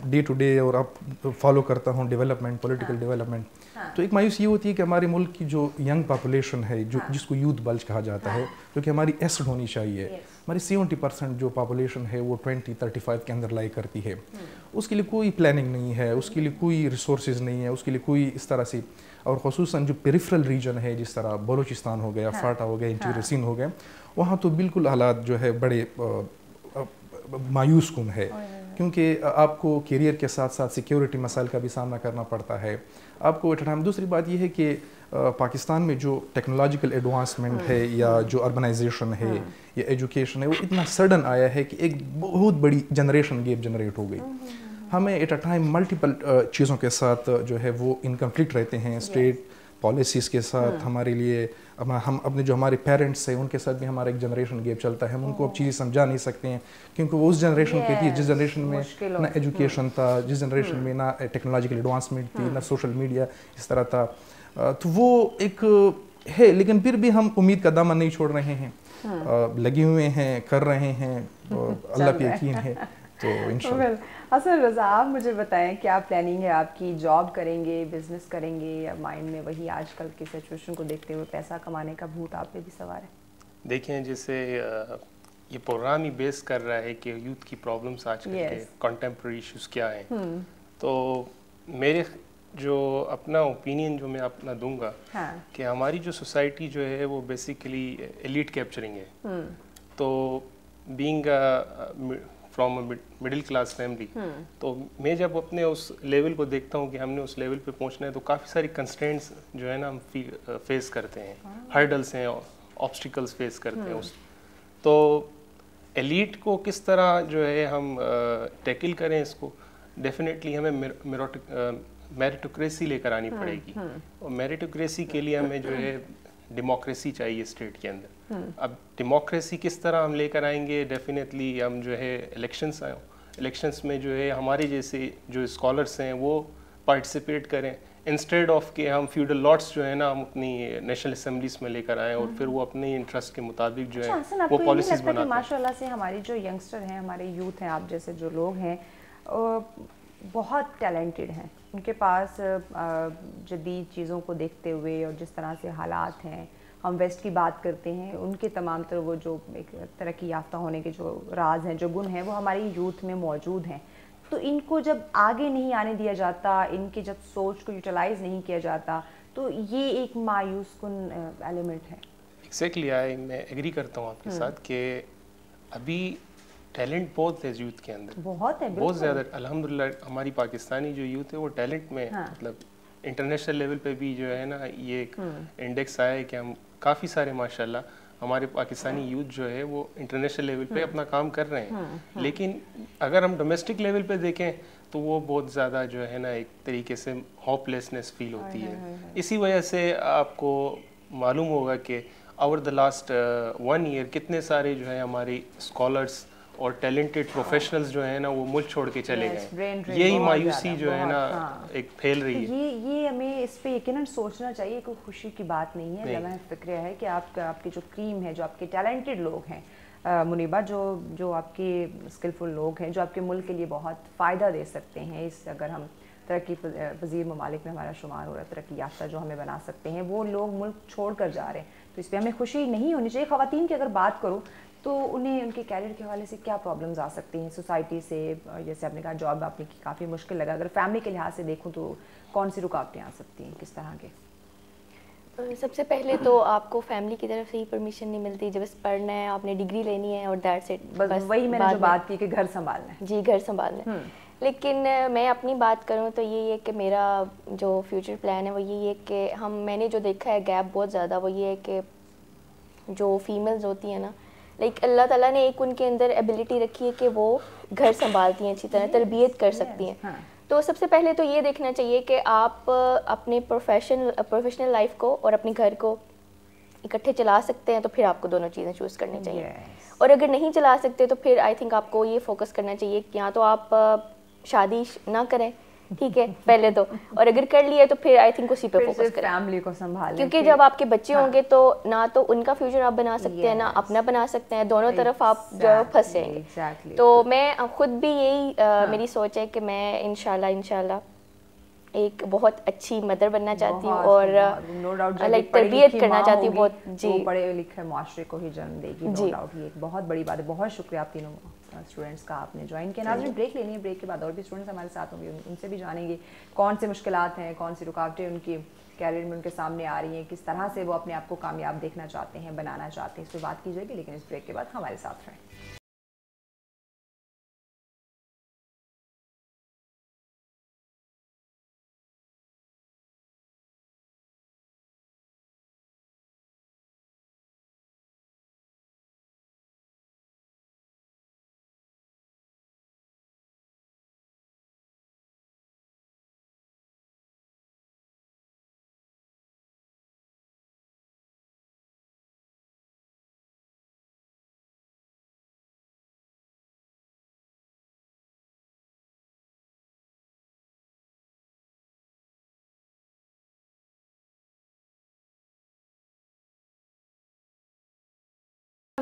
डे टू डे, और अब फॉलो करता हूँ डेवलपमेंट, पॉलिटिकल डेवलपमेंट, तो एक मायूसी ये होती है कि हमारे मुल्क की जो यंग पॉपुलेशन है, जो जिसको यूथ बल्ज कहा जाता है, जो कि हमारी एसेट होनी चाहिए, हमारी 70% जो पॉपुलेशन है वो 2035 के अंदर लाई करती है। उसके लिए कोई प्लानिंग नहीं है, उसके लिए कोई रिसोर्सेज नहीं है, उसके लिए कोई इस तरह से। और ख़ुसूसन जो पेरिफेरल रीजन है, जिस तरह बलूचिस्तान हो गया, फाटा हो गया, इंटीरियर सिंध हो गया, वहाँ तो बिल्कुल हालात जो है बड़े मायूस कुन है, क्योंकि आपको करियर के साथ साथ सिक्योरिटी मसाइल का भी सामना करना पड़ता है आपको एट टाइम। दूसरी बात यह है कि पाकिस्तान में जो टेक्नोलॉजिकल एडवांसमेंट है या जो अर्बनाइजेशन है या एजुकेशन है, वो इतना सडन आया है कि एक बहुत बड़ी जनरेशन गैप जनरेट हो गई। हमें एट अ टाइम मल्टीपल चीज़ों के साथ जो है वो इन कन्फ्लिक्ट रहते हैं, स्टेट पॉलिसीज़ के साथ हमारे लिए। हम अपने जो हमारे पेरेंट्स हैं उनके साथ भी हमारा एक जनरेशन गैप चलता है, हम उनको अब चीज़ें समझा नहीं सकते हैं क्योंकि वो उस जनरेशन की थी जिस जनरेशन में ना एजुकेशन था, जिस जनरेशन में ना टेक्नोलॉजिकल एडवांसमेंट थी, ना सोशल मीडिया इस तरह था। तो वो एक है, लेकिन फिर भी हम उम्मीद का दामन नहीं छोड़ रहे हैं, लगे हुए हैं, कर रहे हैं, अल्लाह पे यकीन है। तो इंशाल्लाह। हसन रज़ा, आप मुझे बताएं क्या प्लानिंग है आपकी? जॉब करेंगे, बिजनेस करेंगे, या माइंड में वही आजकल की सिचुएशन को देखते हुए पैसा कमाने का भूत आप पे भी सवार है? देखें, जैसे ये प्रोग्राम ही बेस कर रहा है कि यूथ की प्रॉब्लम्स आजकल के कंटेम्प्रेरी इश्यूज क्या हैं। तो मेरे जो अपना ओपिनियन जो मैं अपना दूंगा कि हमारी जो सोसाइटी जो है वो बेसिकली एलीट कैप्चरिंग है। तो being from a middle class family, तो मैं जब अपने उस लेवल को देखता हूँ कि हमने उस लेवल पे पहुँचना है, तो काफ़ी सारी कंस्ट्रेंट्स जो है ना हम फेस करते हैं, हर्डल्स हैं, ऑब्स्टिकल्स फेस करते हैं उस। तो एलीट को किस तरह जो है हम टैकल करें इसको, डेफिनेटली हमें मेरिटोक्रेसी लेकर आनी पड़ेगी। और मेरिटोक्रेसी के लिए हमें जो है डेमोक्रेसी चाहिए स्टेट के अंदर। अब डेमोक्रेसी किस तरह हम लेकर आएंगे, डेफिनेटली हम जो है इलेक्शंस में जो है हमारे जैसे जो स्कॉलर्स हैं वो पार्टिसिपेट करें, इंस्टेड ऑफ कि हम फ्यूडल लॉट्स जो है ना हम अपनी नेशनल असेंबलीज में लेकर आएँ और फिर वो अपने इंटरेस्ट के मुताबिक जो है वो पॉलिसीज बनाते हैं। माशाल्लाह से हमारी जो यंगस्टर हैं, हमारे यूथ हैं, आप जैसे जो लोग हैं बहुत टैलेंटेड हैं, उनके पास जदीद चीज़ों को देखते हुए और जिस तरह से हालात हैं, हम वेस्ट की बात करते हैं, उनके तमाम तरह वो जो एक तरक्की याफ्ता होने के जो राज हैं, जो गुण हैं, वो हमारी यूथ में मौजूद हैं। तो इनको जब आगे नहीं आने दिया जाता, इनकी जब सोच को यूटिलाइज़ नहीं किया जाता, तो ये एक मायूस कुन एलिमेंट है। एक्जैक्टली, मैं एग्री करता हूँ आपके साथ कि अभी टैलेंट बहुत है यूथ के अंदर, बहुत है, बहुत ज़्यादा। अल्हम्दुलिल्लाह हमारी पाकिस्तानी जो यूथ है वो टैलेंट में मतलब इंटरनेशनल लेवल पे भी जो है ना ये एक इंडेक्स आया है कि हम काफ़ी सारे माशाल्लाह हमारे पाकिस्तानी यूथ जो है वो इंटरनेशनल लेवल पे अपना काम कर रहे हैं। लेकिन अगर हम डोमेस्टिक लेवल पे देखें तो वो बहुत ज़्यादा जो है ना एक तरीके से होपलेसनेस फील होती है। इसी वजह से आपको मालूम होगा कि ओवर द लास्ट 1 ईयर कितने सारे जो है हमारे स्कॉलर्स और टैलेंटेड प्रोफेशनल्स जो है ना वो मुल्क छोड़ के चले गए। यही मायूसी जो है ना एक फैल रही है। ये हमें इस पे यकीनन सोचना चाहिए, कोई खुशी की बात नहीं है। लम्हा फ़िक्र है कि आपके जो क्रीम है, जो आपके टैलेंटेड लोग हैं मुनीबा, जो आपके स्किलफुल लोग हैं, जो आपके मुल्क के लिए बहुत फ़ायदा दे सकते हैं, इस अगर हम तरक्की पजीर ममालिक में हमारा शुमार हो रहा है, तरक्की याफ्ता जो हमें बना सकते हैं, वो लोग मुल्क छोड़ कर जा रहे हैं। तो इस पर हमें खुशी नहीं होनी चाहिए। ख़वातीन की अगर बात करूँ तो उन्हें उनके कैरियर के हवाले से क्या प्रॉब्लम्स आ सकती हैं सोसाइटी से? जैसे आपने कहा जॉब आपने की काफ़ी मुश्किल लगा, अगर फैमिली के लिहाज से देखूं तो कौन सी रुकावटें आ सकती हैं, किस तरह के? सबसे पहले तो आपको फैमिली की तरफ से ही परमिशन नहीं मिलती, जब बस पढ़ना है, आपने डिग्री लेनी है और दैट्स इट। बस वही मैंने जो बात की कि घर संभालना है। जी, घर संभालना है। लेकिन मैं अपनी बात करूं तो यही है कि मेरा जो फ्यूचर प्लान है वो यही है कि मैंने जो देखा है गैप बहुत ज़्यादा, वो ये है कि जो फीमेल्स होती हैं ना, लाइक अल्लाह ताला ने एक उनके अंदर एबिलिटी रखी है कि वो घर संभालती हैं, अच्छी तरह तरबियत कर सकती हैं। तो सबसे पहले तो ये देखना चाहिए कि आप अपने प्रोफेशनल लाइफ को और अपने घर को इकट्ठे चला सकते हैं, तो फिर आपको दोनों चीज़ें चूज़ करनी चाहिए। और अगर नहीं चला सकते तो फिर आई थिंक आपको ये फोकस करना चाहिए कि या तो आप शादी ना करें, ठीक है, पहले तो, और अगर कर लिया तो फिर आई थिंक उसी पे फोकस करें, फैमिली को संभालें। क्योंकि जब आपके बच्चे होंगे तो ना तो उनका फ्यूचर आप बना सकते हैं, ना अपना बना सकते हैं, दोनों तरफ आप जो फंस जाएंगे। तो मैं खुद भी यही मेरी सोच है कि मैं इंशाल्लाह एक बहुत अच्छी मदर बनना चाहती हूँ और लाइक तरबियत करना चाहती हूँ बहुत। जी, पढ़े लिखे माशरे को ही जन्म देगी, नो डाउट। ये एक बहुत बड़ी बात है। बहुत शुक्रिया आप तीनों स्टूडेंट्स का, आपने ज्वाइन किया। नाज़रीन, ब्रेक लेनी है, ब्रेक के बाद और भी स्टूडेंट्स हमारे साथ होंगे, उनसे भी जानेंगे कौन सी मुश्किलात हैं, कौन सी रुकावटें उनकी कैरियर में उनके सामने आ रही हैं, किस तरह से वो अपने आप को कामयाब देखना चाहते हैं, बनाना चाहते हैं, इस पर बात की जाएगी। लेकिन इस ब्रेक के बाद हमारे साथ रहें।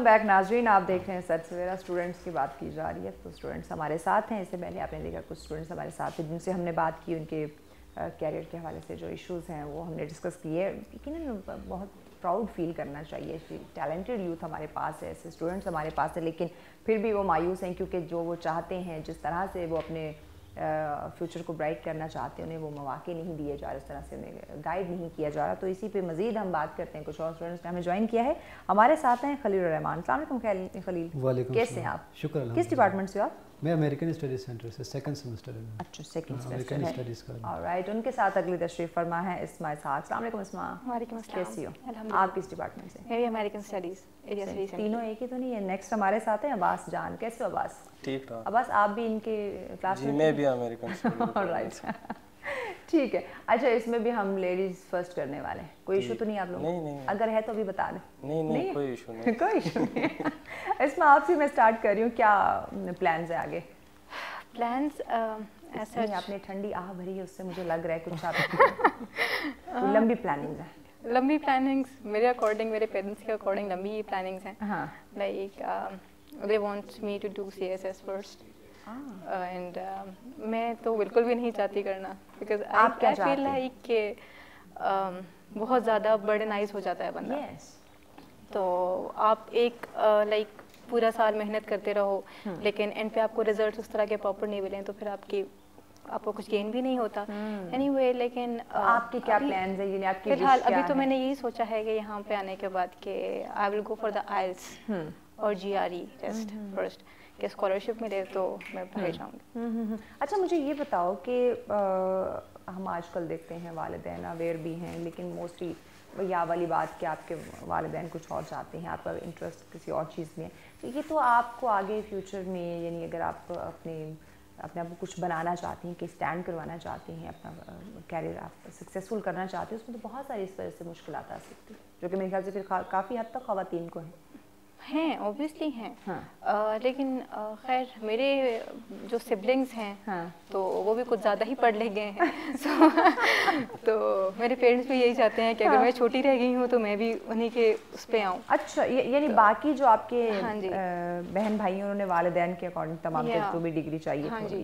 बैक नाजरीन, आप देख रहे हैं सच सवेरा। स्टूडेंट्स की बात की जा रही है, तो स्टूडेंट्स हमारे साथ हैं। इससे पहले आपने देखा कुछ स्टूडेंट्स हमारे साथ हैं जिनसे हमने बात की, उनके कैरियर के हवाले से जो इश्यूज़ हैं वो हमने डिस्कस किए। लेकिन बहुत प्राउड फील करना चाहिए, टैलेंटेड यूथ हमारे पास है, ऐसे स्टूडेंट्स हमारे पास है, लेकिन फिर भी वो मायूस हैं क्योंकि जो वो चाहते हैं, जिस तरह से वो अपने फ्यूचर को ब्राइट करना चाहते हैं, उन्हें वो मौके नहीं दिए जा रहे, उस तरह से उन्हें गाइड नहीं किया जा रहा। तो इसी पे मज़ीद हम बात करते हैं। कुछ और स्टूडेंट्स ने हमें ज्वाइन किया है। हमारे साथ हैं खलील रहमान। अस्सलाम वालेकुम खलील, कैसे हैं आप? शुक्र। किस डिपार्टमेंट से आप? मैं अमेरिकन स्टडीज सेंटर से सेकंड सेमेस्टर है। अच्छा, सेकंड सेमेस्टर अमेरिकन स्टडीज का। ऑलराइट, उनके साथ अगली तशरीफ फरमा है इस्मा इसहाक। अस्सलाम वालेकुम इस्मा। वालेकुम अस्सलाम। कैसी हो? आप किस डिपार्टमेंट से? मैं भी अमेरिकन स्टडीज एरिया स्टडीज। तीनों एक ही तो नहीं है? नेक्स्ट हमारे साथ है अब्बास जान। कैसे हो अब्बास? ठीक ठाक। अब्बास, आप भी इनके क्लास में? मैं भी अमेरिकन। ऑलराइट, ठीक है। अच्छा, इसमें भी हम लेडीज फर्स्ट करने वाले हैं। कोई इशू तो नहीं आप लोग? नहीं। अगर है तो अभी बता दें। नहीं, कोई इशू नहीं। कोई इशू नहीं। इसमें आपसे मैं स्टार्ट कर रही हूँ, क्या प्लान्स है आगे? प्लान्स ऐसा आपने ठंडी आह भरी है, उससे मुझे लग रहा है कुछ आप लंबी प्लानिंग्स है। लंबी प्लानिंग्स मेरे अकॉर्डिंग, मेरे पेरेंट्स के अकॉर्डिंग लंबी प्लानिंग्स हैं। Like they want me to do CSS first, and मैं तो बिल्कुल भी नहीं चाहती करना, बिकॉज आई फील लाइक कि बहुत ज़्यादा बर्डनाइज हो जाता है बंदा। तो आप एक लाइक पूरा साल मेहनत करते रहो, लेकिन एंड पे आपको रिजल्ट उस तरह के प्रॉपर नहीं मिले, तो फिर आपको कुछ गेन भी नहीं होता। एनीवे, लेकिन आपके क्या प्लान्स है? आपकी फिलहाल अभी तो मैंने यही सोचा है कि यहाँ पे आने के बाद कि I will go for the IELTS और GRE टेस्ट फर्स्ट, कि स्कॉलरशिप मिले तो मैं बाहर जाऊँगी। अच्छा, मुझे ये बताओ कि हम आजकल देखते हैं वालिदैन अवेयर भी हैं, लेकिन मोस्टली या वाली बात कि आपके वालिदैन कुछ और चाहते हैं, आपका इंटरेस्ट किसी और चीज़ में है। तो ये तो आपको आगे फ्यूचर में, यानी अगर आप अपने आप को कुछ बनाना चाहती हैं, कि स्टैंड करवाना चाहती हैं, अपना कैरियर आप सक्सेसफुल करना चाहते हैं, उसमें तो बहुत सारी इस वजह से मुश्किलात आ सकती हैं, जो कि मेरे ख्याल से फिर काफ़ी हद तक ख़वातीन को हैं, ऑब्वियसली हैं। लेकिन खैर मेरे जो सिबलिंग्स हैं तो वो भी कुछ ज़्यादा ही पढ़ ले गए हैं। तो मेरे पेरेंट्स भी यही चाहते हैं कि अगर मैं छोटी रह गई हूँ तो मैं भी उन्हीं के उस पे आऊँ। अच्छा, यानी बाकी जो आपके बहन भाई उन्होंने वालिदैन के अकॉर्डिंग तमाम को भी डिग्री चाहिए? हाँ जी।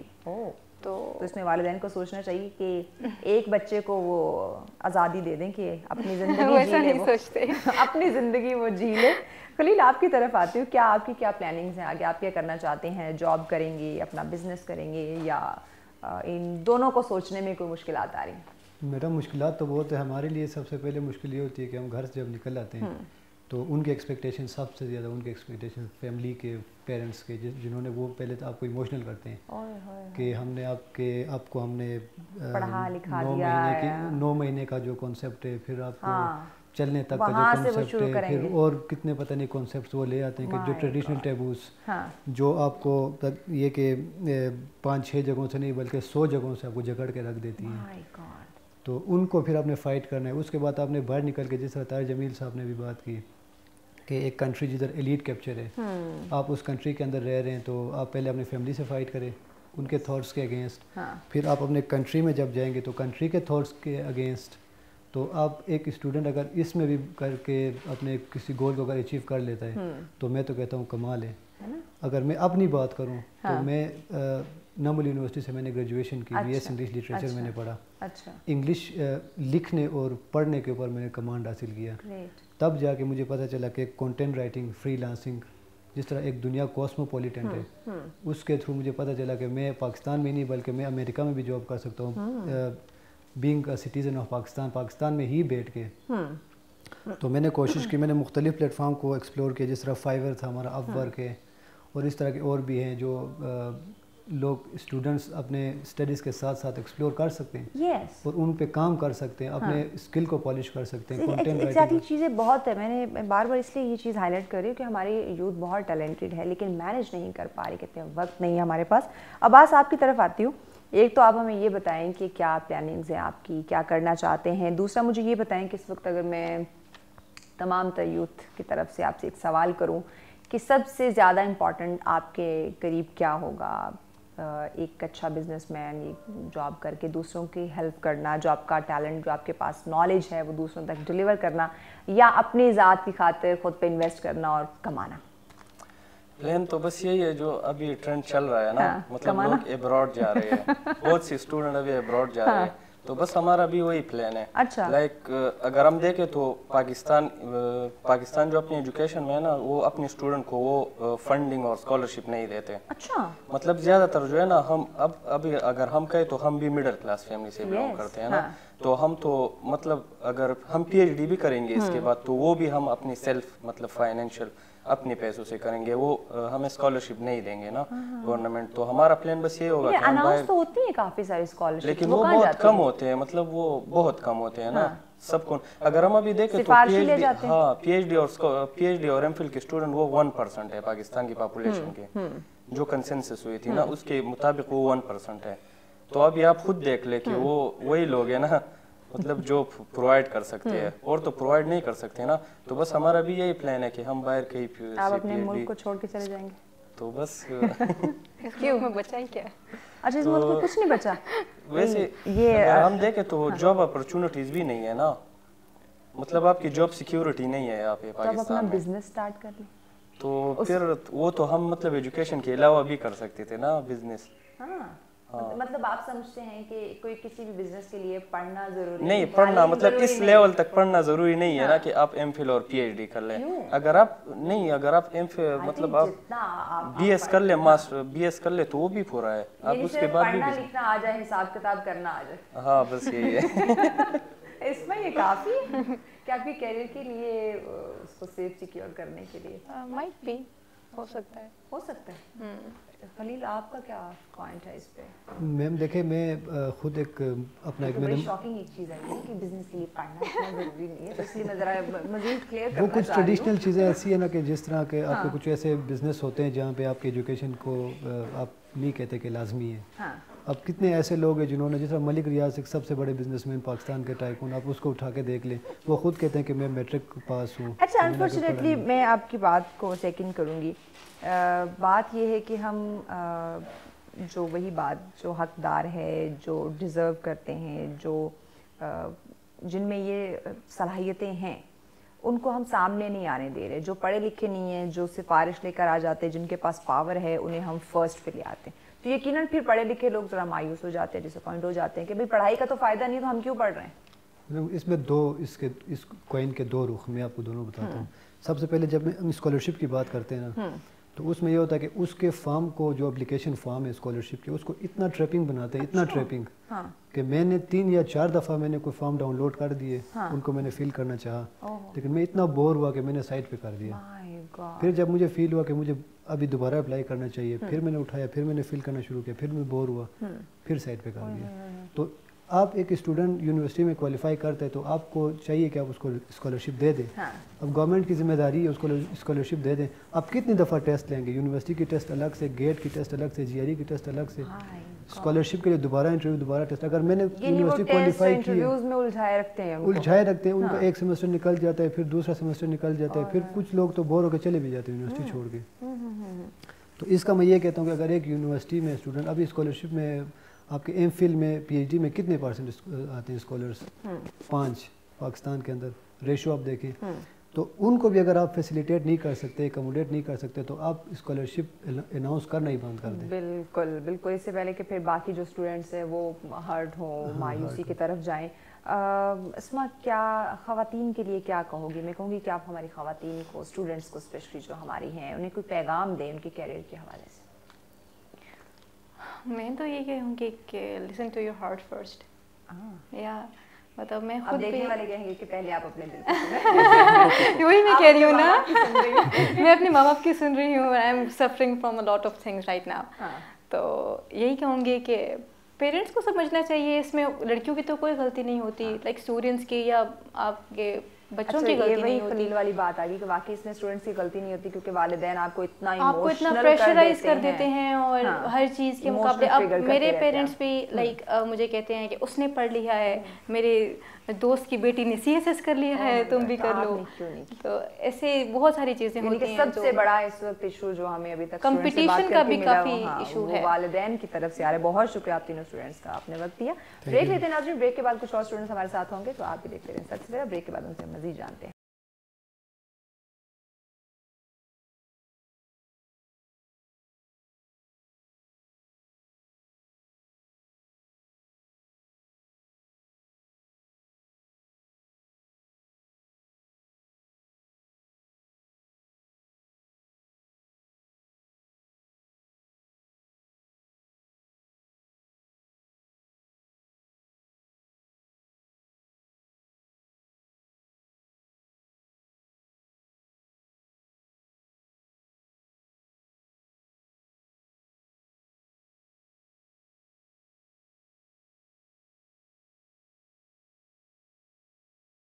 तो इसमें वालिदैन को सोचना चाहिए कि एक बच्चे को वो आज़ादी दे दें कि अपनी ज़िंदगी जी ले, वो सोचते अपनी ज़िंदगी वो जी ले। खलील, आपकी तरफ आती हूँ, क्या आपकी क्या प्लानिंग्स हैं आगे? आप क्या करना चाहते हैं? जॉब करेंगे, अपना बिजनेस करेंगे, या इन दोनों को सोचने में कोई मुश्किलात आ रही हैं? मेरा मुश्किलात तो बहुत है। हमारे लिए सबसे पहले मुश्किल ये होती है कि हम घर से जब निकल आते हैं तो उनके एक्सपेक्टेशन, सबसे ज़्यादा उनके एक्सपेक्टेशन फैमिली के, पेरेंट्स के, जिन्होंने वो पहले तो आपको इमोशनल करते हैं कि हमने आपको हमने पढ़ा लिखा 9 महीने का जो कॉन्सेप्ट है, फिर आपको चलने तक का जो कॉन्सेप्ट है, फिर और कितने पता नहीं कॉन्सेप्ट्स वो ले आते हैं कि जो ट्रेडिशनल टेबूस जो आपको ये कि 5-6 जगहों से नहीं बल्कि 100 जगहों से आपको जकड़ के रख देती हैं, तो उनको फिर आपने फ़ाइट करना है। उसके बाद आपने बाहर निकल के, जिस तरह तारिक जमील साहब ने भी बात की कि एक कंट्री जिधर एलीट कैप्चर है, आप उस कंट्री के अंदर रह रहे हैं, तो आप पहले अपनी फैमिली से फ़ाइट करें उनके थॉट्स के अगेंस्ट, फिर आप अपने कंट्री में जब जाएंगे तो कंट्री के थॉट्स के अगेंस्ट। तो आप एक स्टूडेंट अगर इसमें भी करके अपने किसी गोल को अगर अचीव कर लेता है तो मैं तो कहता हूँ कमाल है। अगर मैं अपनी बात करूँ तो मैं नमल यूनिवर्सिटी से मैंने ग्रेजुएशन की, BS इंग्लिश लिटरेचर मैंने पढ़ा। इंग्लिश लिखने और पढ़ने के ऊपर मैंने कमांड हासिल किया। तब जाके मुझे पता चला कि कंटेंट राइटिंग, फ्रीलांसिंग, जिस तरह एक दुनिया कॉस्मोपॉलिटन है, उसके थ्रू मुझे पता चला कि मैं पाकिस्तान में नहीं बल्कि मैं अमेरिका में भी जॉब कर सकता हूँ, being a citizen of Pakistan में ही बैठ के। तो मैंने कोशिश की, मैंने मुख्तलिफ प्लेटफॉर्म को एक्सप्लोर किया, जिस तरह फाइवर था हमारा, अपवर्क है, और इस तरह के और भी हैं जो लोग स्टूडेंट्स अपने स्टडीज़ के साथ साथ एक्सप्लोर कर सकते हैं और उन पे काम कर सकते हैं, अपने स्किल को पॉलिश कर सकते हैं। कंटेंट राइटिंग चीज़ें बहुत है। मैंने बार बार इसलिए ये चीज़ हाईलाइट कर रही हूँ कि हमारी यूथ बहुत टैलेंटेड है लेकिन मैनेज नहीं कर पा रही, कितने वक्त नहीं है हमारे पास। अब्बास, आपकी तरफ आती हूँ। एक तो आप हमें ये बताएं कि क्या प्लानिंग्स हैं आपकी, क्या करना चाहते हैं। दूसरा मुझे ये बताएं कि इस वक्त अगर मैं तमाम तर यूथ की तरफ से आपसे एक सवाल करूं कि सबसे ज़्यादा इम्पॉर्टेंट आपके करीब क्या होगा, ایک اچھا بزنس مین جاب کر کے دوسروں کی ہیلپ کرنا, جو آپ کا ٹیلنٹ, جو آپ کے پاس نالج ہے وہ دوسروں تک ڈیلیور کرنا, یا اپنی ذات کی خاطر خود پہ انویسٹ کرنا اور کمانا؟ پلان تو بس یہی ہے جو ابھی ٹرینڈ چل رہا ہے نا, مطلب لوگ ابراڈ جا رہے ہیں, بہت سی اسٹوڈنٹ ابھی ابراڈ جا رہے ہیں, تو بس ہمارا بھی وہی پلان ہے. لائک اگر ہم دیکھیں تو پاکستان جو اپنی ایجوکیشن میں ہے نا, وہ اپنے اسٹوڈنٹ کو وہ فنڈنگ اور اسکالرشپ نہیں دیتے. مطلب زیادہ تر جو ہے نا, ہم ابھی اگر ہم کہیں تو ہم بھی مڈل کلاس فیملی سے بلانگ کرتے ہیں نا, تو ہم تو مطلب اگر ہم پی ایچ ڈی بھی کریں گے اس کے بعد, تو وہ بھی ہم اپنی سیلف مطلب فائنینشیل اپنے پیسوں سے کریں گے, وہ ہمیں اسکالرشپ نہیں دیں گے نا گورنمنٹ. تو ہمارا پلان بس یہ ہوگا کہ ہم اناؤنس تو ہوتی ہے کافی ساری اسکالرشپ, لیکن وہ بہت کم ہوتے ہیں, مطلب وہ بہت کم ہوتے ہیں نا سب کو. اگر ہم ابھی دیکھیں تو پی ایچ ڈی اور ایم فل کے اسٹوڈنٹ وہ 1% ہے پاکستان کی پاپولیشن کے, جو کنسنسس ہوئی تھی نا اس کے مطابق وہ 1% ہے. تو ابھی آپ خود دیکھ لیں کہ وہ وہی لوگ ہیں نا مطلب جو پرووائڈ کر سکتے ہیں, اور تو پرووائڈ نہیں کر سکتے نا. تو بس ہمارا بھی یہی پلان ہے کہ ہم باہر کہیں آپ اپنے ملک کو چھوڑ کے چلے جائیں گے, تو بس کیوں میں بچا ہی کیا. اچھا اس ملک کو کچھ نہیں بچا. ویسے یہ ہم دیکھیں تو جاب اپرچونٹیز بھی نہیں ہے نا, مطلب آپ کی جاب سیکیورٹی نہیں ہے یہاں پہ پاکستان میں. بزنس سٹارٹ کر لیں تو پھر وہ تو ہم مطلب ایجوکیشن کے علاوہ بھی کر سکتے تھے نا بزنس. مطلب آپ سمجھتے ہیں کہ کوئی کسی بھی بزنس کے لیے پڑھنا ضروری نہیں, پڑھنا مطلب اس لیول تک پڑھنا ضروری نہیں ہے نا کہ آپ ایم فل اور پی ایچ ڈی کر لیں. اگر آپ ایم فل مطلب آپ بی ایس کر لیں, ماسٹر بی ایس کر لیں, تو وہ بھی پورا ہے. آپ اس کے بعد بھی پڑھنا لکھنا آ جائے, حساب کتاب کرنا آ جائے. ہاں بس یہی ہے. اس میں یہ کافی کہ آپ کے کیریئر کے لیے اس کو سیف سیکیور کرنے کے لیے مائٹ بھی ہو سکتا ہے. خلیل آپ کا کیا پوائنٹ ہے اس پہ؟ میم دیکھیں میں خود ایک اپنا ایک بڑی شاکنگ ایک چیز ہے کہ بزنس کے لیے پڑھنا اتنا ضروری نہیں ہے, تو اس لیے میں ذرا مزید کلیئر کرنا وہ کچھ ٹریڈیشنل چیزیں ایسی ہیں نا کہ جس طرح کے آپ کے کچھ ایسے بزنس ہوتے ہیں جہاں پہ آپ کی ایجوکیشن کو آپ نہیں کہتے کہ لازمی ہے. اب کتنے ایسے لوگ ہیں جنہوں نے, جس طرح ملک ریاض ایک سب سے بڑے بزنس مین پاکستان کے ٹائکون, آپ اس کو اٹھا کے دیکھ لیں, وہ خود کہتے ہیں کہ میں میٹرک پاس ہوں. اچھا انفارچونیٹلی میں آپ کی بات کو سیکنڈ کروں گی. بات یہ ہے کہ ہم جو وہی بات جو حقدار ہے, جو ڈیزرو کرتے ہیں, جو جن میں یہ صلاحیتیں ہیں, ان کو ہم سامنے نہیں آنے دے رہے. جو پڑھے لکھے نہیں ہیں, جو سفارش لے کر آ جاتے ہیں, جن کے پاس پاور ہے, انہیں ہم فرسٹ پہ لے آتے ہیں. تو یقیناً پھر پڑھے لکھے لوگ ذرا مایوس ہو جاتے ہیں, ڈس اپوائنٹ ہو جاتے ہیں کہ بھائی پڑھائی کا تو فائدہ نہیں, تو ہم کیوں پڑھ رہے ہیں. اس میں اس کوئن کے دو رخ میں آپ کو دونوں بتاتا ہوں. سب سے پہلے جب ہم اسکالرشپ کی بات کرتے ہیں نا, تو اس میں یہ ہوتا ہے کہ اس کے فارم کو, جو اپلیکیشن فارم ہے اسکالرشپ کے, اس کو اتنا ٹریپنگ بناتے ہیں, اتنا ٹریپنگ کہ میں نے 3 یا 4 دفعہ میں نے کوئی فارم ڈاؤن لوڈ کر دیے, ان کو میں نے فل کرنا چاہا, لیکن میں اتنا بور ہوا کہ میں نے سائٹ پہ کر دیا. پھر جب مجھے فیل ہوا کہ مجھے ابھی دوبارہ اپلائی کرنا چاہیے, پھر میں نے اٹھایا, پھر میں نے فل کرنا شروع کیا, پھر میں بور ہوا, پھر سائٹ پہ کر دیا. تو آپ ایک اسٹوڈنٹ یونیورسٹی میں کوالیفائی کرتے ہیں تو آپ کو چاہیے کہ آپ اس کو اسکالرشپ دے دیں. اب گورنمنٹ کی ذمہ داری ہے اس کو اسکالرشپ دے دیں. آپ کتنی دفعہ ٹیسٹ لیں گے, یونیورسٹی کی ٹیسٹ الگ سے, گیٹ کی ٹیسٹ الگ سے, جی آر ای کی ٹیسٹ الگ سے, اسکالرشپ کے لیے دوبارہ انٹرویو, دوبارہ ٹیسٹ. اگر میں نے یونیورسٹی کوالیفائی کی, الجھائے رکھتے ہیں, ان کا ایک سیمسٹر نکل جاتا ہے, پھر دوسرا سیمسٹر نکل جاتا ہے, پھر کچھ لوگ تو بور ہو کے چلے بھی جاتے ہیں یونیورسٹی چھوڑ کے. تو اس کا میں یہ کہتا ہوں کہ اگر ایک یونیورسٹی میں اسٹوڈنٹ, ابھی اسکالرشپ میں آپ کے ایم فل میں پی ایچ ڈی میں کتنے پرسنٹ آتے ہیں اسکالرس, 5 پاکستان کے اندر, ریشو آپ دیکھیں. تو ان کو بھی اگر آپ فیسیلیٹیٹ نہیں کر سکتے, اکوموڈیٹ نہیں کر سکتے, تو آپ اسکالرشپ اناؤنس کرنا ہی بند کر دیں. بالکل بالکل, اس سے پہلے کہ پھر باقی جو اسٹوڈنٹس ہیں وہ ہرٹ ہوں, مایوسی کی طرف جائیں. اسما, کیا خواتین کے لیے کیا کہو گی؟ میں کہوں گی کہ آپ ہماری خواتین کو, اسٹوڈنٹس کو اسپیشلی جو ہماری ہیں, انہیں کوئی پیغام دیں ان کے کیریئر کے حوالے سے. میں تو یہ کہوں گی کہ listen to your heart first. یا مطلب میں خود دیکھنے والے کہیں گے کہ پہلے آپ اپنے دل کی وہی میں کہہ رہی ہوں نا, میں اپنے ماں باپ کی سن رہی ہوں. I am suffering from a lot of things right now. تو یہی کہوں گی کہ پیرنٹس کو سمجھنا چاہیے, اس میں لڑکیوں کی تو کوئی غلطی نہیں ہوتی, لائک اسٹوڈنٹس کی یا آپ کے بچوں کی غلطی نہیں ہوتی. خلیل والی بات آ گئی کہ واقعی اس میں اسٹوڈنٹس کی غلطی نہیں ہوتی, کیونکہ والدین آپ کو اتنا پریشرائز کر دیتے ہیں اور ہر چیز کے مقابلے. اب میرے پیرنٹس بھی لائک مجھے کہتے ہیں کہ اس نے پڑھ لیا ہے, میرے दोस्त की बेटी ने CSS कर लिया है, तुम भी कर लो। तो ऐसे बहुत सारी चीज़ें होती हैं। सबसे बड़ा इस वक्त इशू जो हमें अभी तक कंपटीशन का भी काफ़ी इशू है, वालिदैन की तरफ से आ रहा है। बहुत शुक्रिया आप तीनों स्टूडेंट्स का, आपने वक्त दिया। ब्रेक लेते हैं नाज़रीन, ब्रेक के बाद कुछ और स्टूडेंट्स हमारे साथ होंगे, तो आप भी देखते रहें सच सवेरा। ब्रेक के बाद उनसे मज़ीद जानते हैं।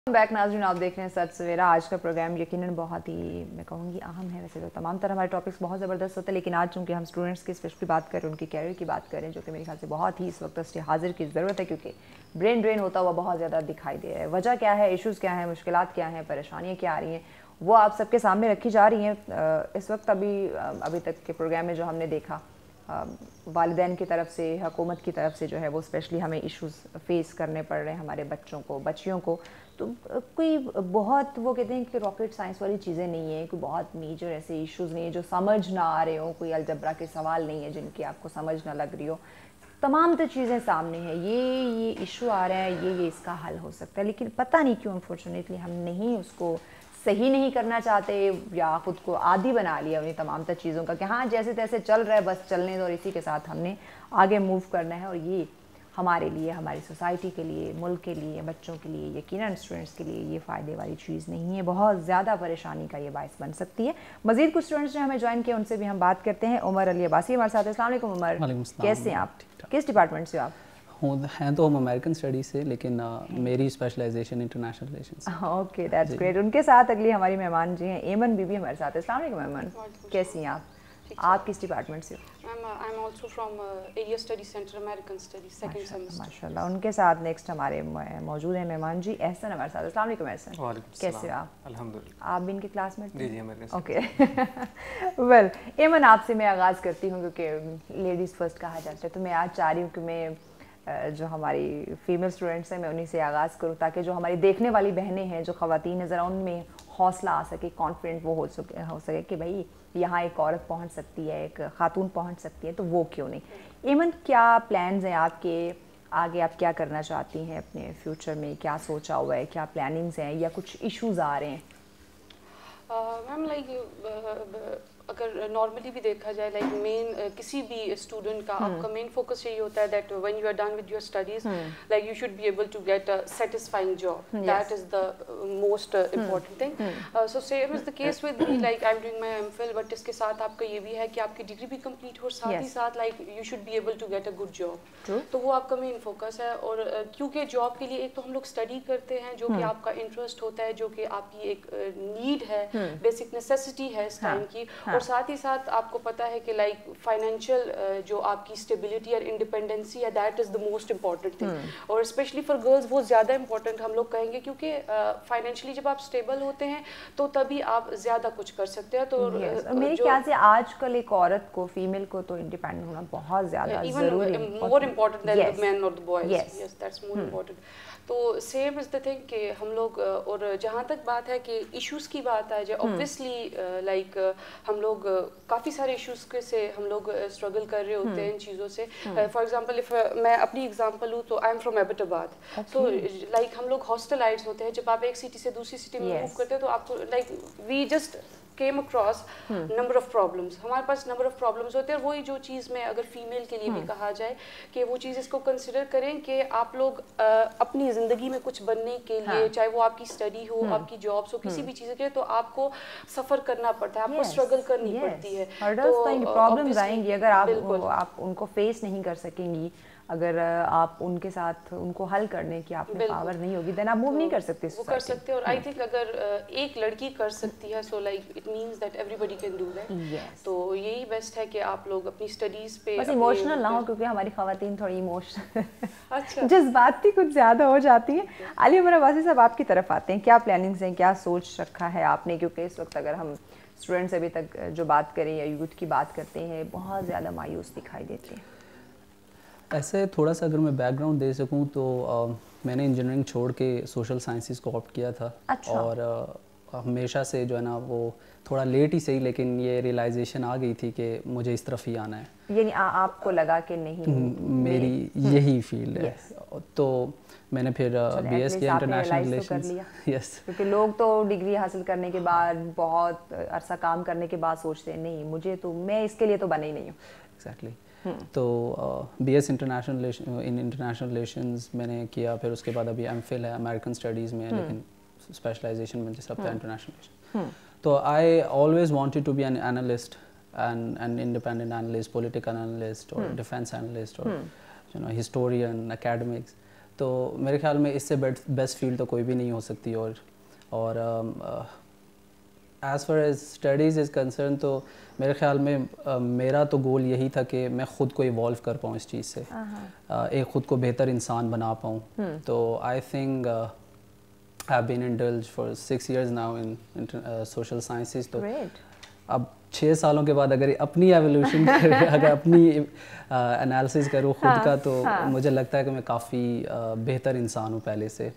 बैक नाज़रीन, आप देख रहे हैं सच सवेरा। आज का प्रोग्राम यकीनन बहुत ही, मैं कहूँगी, अहम है। वैसे तो तमाम तरह हमारे टॉपिक्स बहुत ज़बरदस्त होते हैं, लेकिन आज चूँकि हम स्टूडेंट्स की स्पेशली बात करें, उनकी कैरियर की बात करें, जो कि मेरे ख्याल से बहुत ही इस वक्त दस्ते हाजिर की ज़रूरत है, क्योंकि ब्रेन ड्रेन होता हुआ बहुत ज़्यादा दिखाई दे रहा है। वजह क्या है, इशूज़ क्या हैं, मुश्किलात क्या हैं, परेशानियाँ क्या आ रही हैं, वो आप सबके सामने रखी जा रही हैं। इस वक्त अभी तक के प्रोग्राम में जो हमने देखा, वालिदैन की तरफ से, हुकूमत की तरफ से जो है वो स्पेशली हमें इश्यूज़ फेस करने पड़ रहे हैं, हमारे बच्चों को, बच्चियों को। तो कोई बहुत, वो कहते हैं कि रॉकेट साइंस वाली चीज़ें नहीं है, कोई बहुत मेजर ऐसे इश्यूज़ नहीं है जो समझ ना आ रहे हो, कोई अलजबरा के सवाल नहीं है जिनकी आपको समझ ना लग रही हो। तमाम तो चीज़ें सामने हैं, ये इशू आ रहा है, ये इसका हल हो सकता है, लेकिन पता नहीं क्यों अनफॉर्चुनेटली हम नहीं उसको सही नहीं करना चाहते, या ख़ुद को आदी बना लिया उन्हीं तमाम तर चीज़ों का कि हाँ जैसे तैसे चल रहा है, बस चलने दो और इसी के साथ हमने आगे मूव करना है। और ये हमारे लिए, हमारी सोसाइटी के लिए, मुल्क के लिए, बच्चों के लिए, यकीनन स्टूडेंट्स के लिए ये फ़ायदे वाली चीज़ नहीं है, बहुत ज़्यादा परेशानी का ये बायस बन सकती है। मज़ीद कुछ स्टूडेंट्स ने हमें ज्वाइन किया, उनसे भी हम बात करते हैं। उमर अली अब्बासी हमारे साथ है। अस्सलाम वालेकुम उमर, कैसे हैं आप? किस डिपार्टमेंट से आप? हैं तो हम अमेरिकन स्टडीज़ से, लेकिन मेरी specialisation international relations. Okay, that's great. उनके साथ अगली हमारी मेहमान जी हैं एमन बीबी हमारे साथ है। अस्सलाम वालेकुम एमन, कैसी हैं आप? आप किस डिपार्टमेंट से हो? I am also from area study centre American studies second semester. माशाल्लाह। उनके साथ नेक्स्ट हमारे मौजूद हैं मेहमान जी एहसन हमारे साथ। अस्सलाम वालेकुम एहसन, कैसे हो आप? अल्हम्दुलिल्लाह। आप भी इनके क्लासमेट थे? जी जी, मेरे ओके। वेल एमन, आपसे मैं आगाज़ करती हूँ क्योंकि लेडीज़ फर्स्ट कहा जाता है, तो मैं आज चाह रही हूँ कि मैं जो हमारी फीमेल स्टूडेंट्स हैं मैं उन्हीं से आगाज़ करूँ, ताकि जो हमारी देखने वाली बहनें हैं, जो ख़वातीन नज़र उनमें हौसला आ सके, कॉन्फिडेंट वो हो सके कि भाई यहाँ एक औरत पहुँच सकती है, एक खातून पहुँच सकती है, तो वो क्यों नहीं। एमन, क्या प्लान्स हैं आपके आगे? आप क्या करना चाहती हैं अपने फ्यूचर में? क्या सोचा हुआ है, क्या प्लानिंग्स हैं, या कुछ इश्यूज़ आ रहे हैं? मैम अगर नॉर्मली भी देखा जाए, लाइक मेन किसी भी स्टूडेंट का आपका मेन फोकस यही होता है that when you are done with your studies, like you should be able to get a satisfying job, that is the most important thing. So same is the case with me, like I am doing my MPhil, but इसके साथ आपका ये भी है कि आपकी degree भी complete हो, साथ ही साथ like you should be able to get a good job. तो वो आपका मेन फोकस है। और क्योंकि जॉब के लिए एक तो हम लोग स्टडी करते हैं, जो कि आपका इंटरेस्ट होता है, जो कि आपकी एक नीड है, बेसिक नेसेसिटी है इस टाइम की, और साथ ही साथ आपको पता है कि लाइक फाइनेंशियल जो आपकी स्टेबिलिटी और इंडिपेंडेंसी है, that is the most important thing. और स्पेशली फॉर गर्ल्स वो ज़्यादा इंपॉर्टेंट हम लोग कहेंगे, क्योंकि फाइनेंशियली जब आप स्टेबल होते हैं तो तभी आप ज़्यादा कुछ कर सकते हैं। तो मेरे ख्याल से आजकल एक औरत को, फीमेल को तो इंडिपेंडेंट होना बहुत ज़्यादा ज़रूरी है, more important than the man और the boys. Yes, that's more important. तो सेम इज़ द थिंग कि हम लोग, और जहाँ तक बात है कि इश्यूज़ की बात आ जाए, ऑब्वियसली लाइक हम लोग काफ़ी सारे इश्यूज़ के से हम लोग स्ट्रगल कर रहे होते हैं इन चीज़ों से। फॉर एग्जांपल इफ़ मैं अपनी एग्जांपल लूँ तो आई एम फ्रॉम एबटाबाद। तो लाइक हम लोग हॉस्टलाइज्ड होते हैं, जब आप एक सिटी से दूसरी सिटी में मूव करते हैं तो आपको like we just came across number of problems। हमारे पास number of problems होते हैं। वही जो चीज़ में अगर फीमेल के लिए भी कहा जाए कि वो चीज़ इसको कंसिडर करें कि आप लोग अपनी ज़िंदगी में कुछ बनने के लिए, चाहे वो आपकी स्टडी हो, आपकी जॉब्स हो, किसी भी चीज़ के लिए, तो आपको सफ़र करना पड़ता है, आपको स्ट्रगल करनी पड़ती है। तो प्रॉब्लम्स आएंगी अगर आप उनको फेस नहीं कर सकेंगी, اگر آپ ان کے ساتھ ان کو حل کرنے کی آپ میں پاور نہیں ہوگی دین آپ موو نہیں کر سکتے. وہ کر سکتے اور آئی تھنک اگر ایک لڑکی کر سکتی ہے so like it means that everybody can do that. تو یہی بیسٹ ہے کہ آپ لوگ اپنی اسٹڈیز پہ بس ایموشنل نہ ہو, کیونکہ ہماری خواتین تھوڑی ایموشنل جذباتی کچھ زیادہ ہو جاتی ہیں. علی عمر عباسی صاحب آپ کی طرف آتے ہیں, کیا پلاننگز ہیں, کیا سوچ رکھا ہے آپ نے, کیونکہ اس وقت اگر ہم اسٹوڈنٹس ابھی تک جو بات کریں یا یوتھ کی بات کرتے ہیں بہت زیادہ مایوس دکھائی دیتے ہیں. ایسے تھوڑا سا اگر میں بیک گراؤنڈ دے سکوں تو میں نے انجینئرنگ چھوڑ کے سوشل سائنسز کو آپٹ کیا تھا. اور ہمیشہ سے جو ہے نا وہ تھوڑا لیٹ ہی صحیح لیکن یہ ریئلائزیشن آ گئی تھی کہ مجھے اس طرف ہی آنا ہے. یعنی آپ کو لگا کہ نہیں میری یہی فیلڈ ہے, تو میں نے پھر بی ایس کیا انٹرنیشنل ریلیشنز. یس, کیونکہ لوگ تو ڈگری حاصل کرنے کے بعد بہت عرصہ کام کرنے کے بعد سوچتے ہیں نہیں مجھے تو میں اس کے لیے تو بنا ہی نہیں ہوں. ایگزیکٹلی. تو بی ایس انٹرنیشنل ریلیشنز میں نے کیا, پھر اس کے بعد ابھی ایم فل ہے امریکن اسٹڈیز میں, لیکن اسپیشلائزیشن میں جس رکھتا ہے انٹرنیشنل ریلیشن. تو I always wanted to be an analyst and an independent analyst, political analyst or defense analyst or you know historian, academics. تو میرے خیال میں اس سے بیسٹ فیلڈ تو کوئی بھی نہیں ہو سکتی. اور as far as studies is concern تو میرے خیال میں میرا تو گول یہی تھا کہ میں خود کو ایوالو کر پاؤں اس چیز سے, ایک خود کو بہتر انسان بنا پاؤں. تو I think I have been indulged for 6 years now in social sciences. تو اب 6 سالوں کے بعد اگر اپنی ایولیوشن اگر اپنی انالیسز کروں خود کا تو مجھے لگتا ہے کہ میں کافی بہتر انسان ہوں پہلے سے,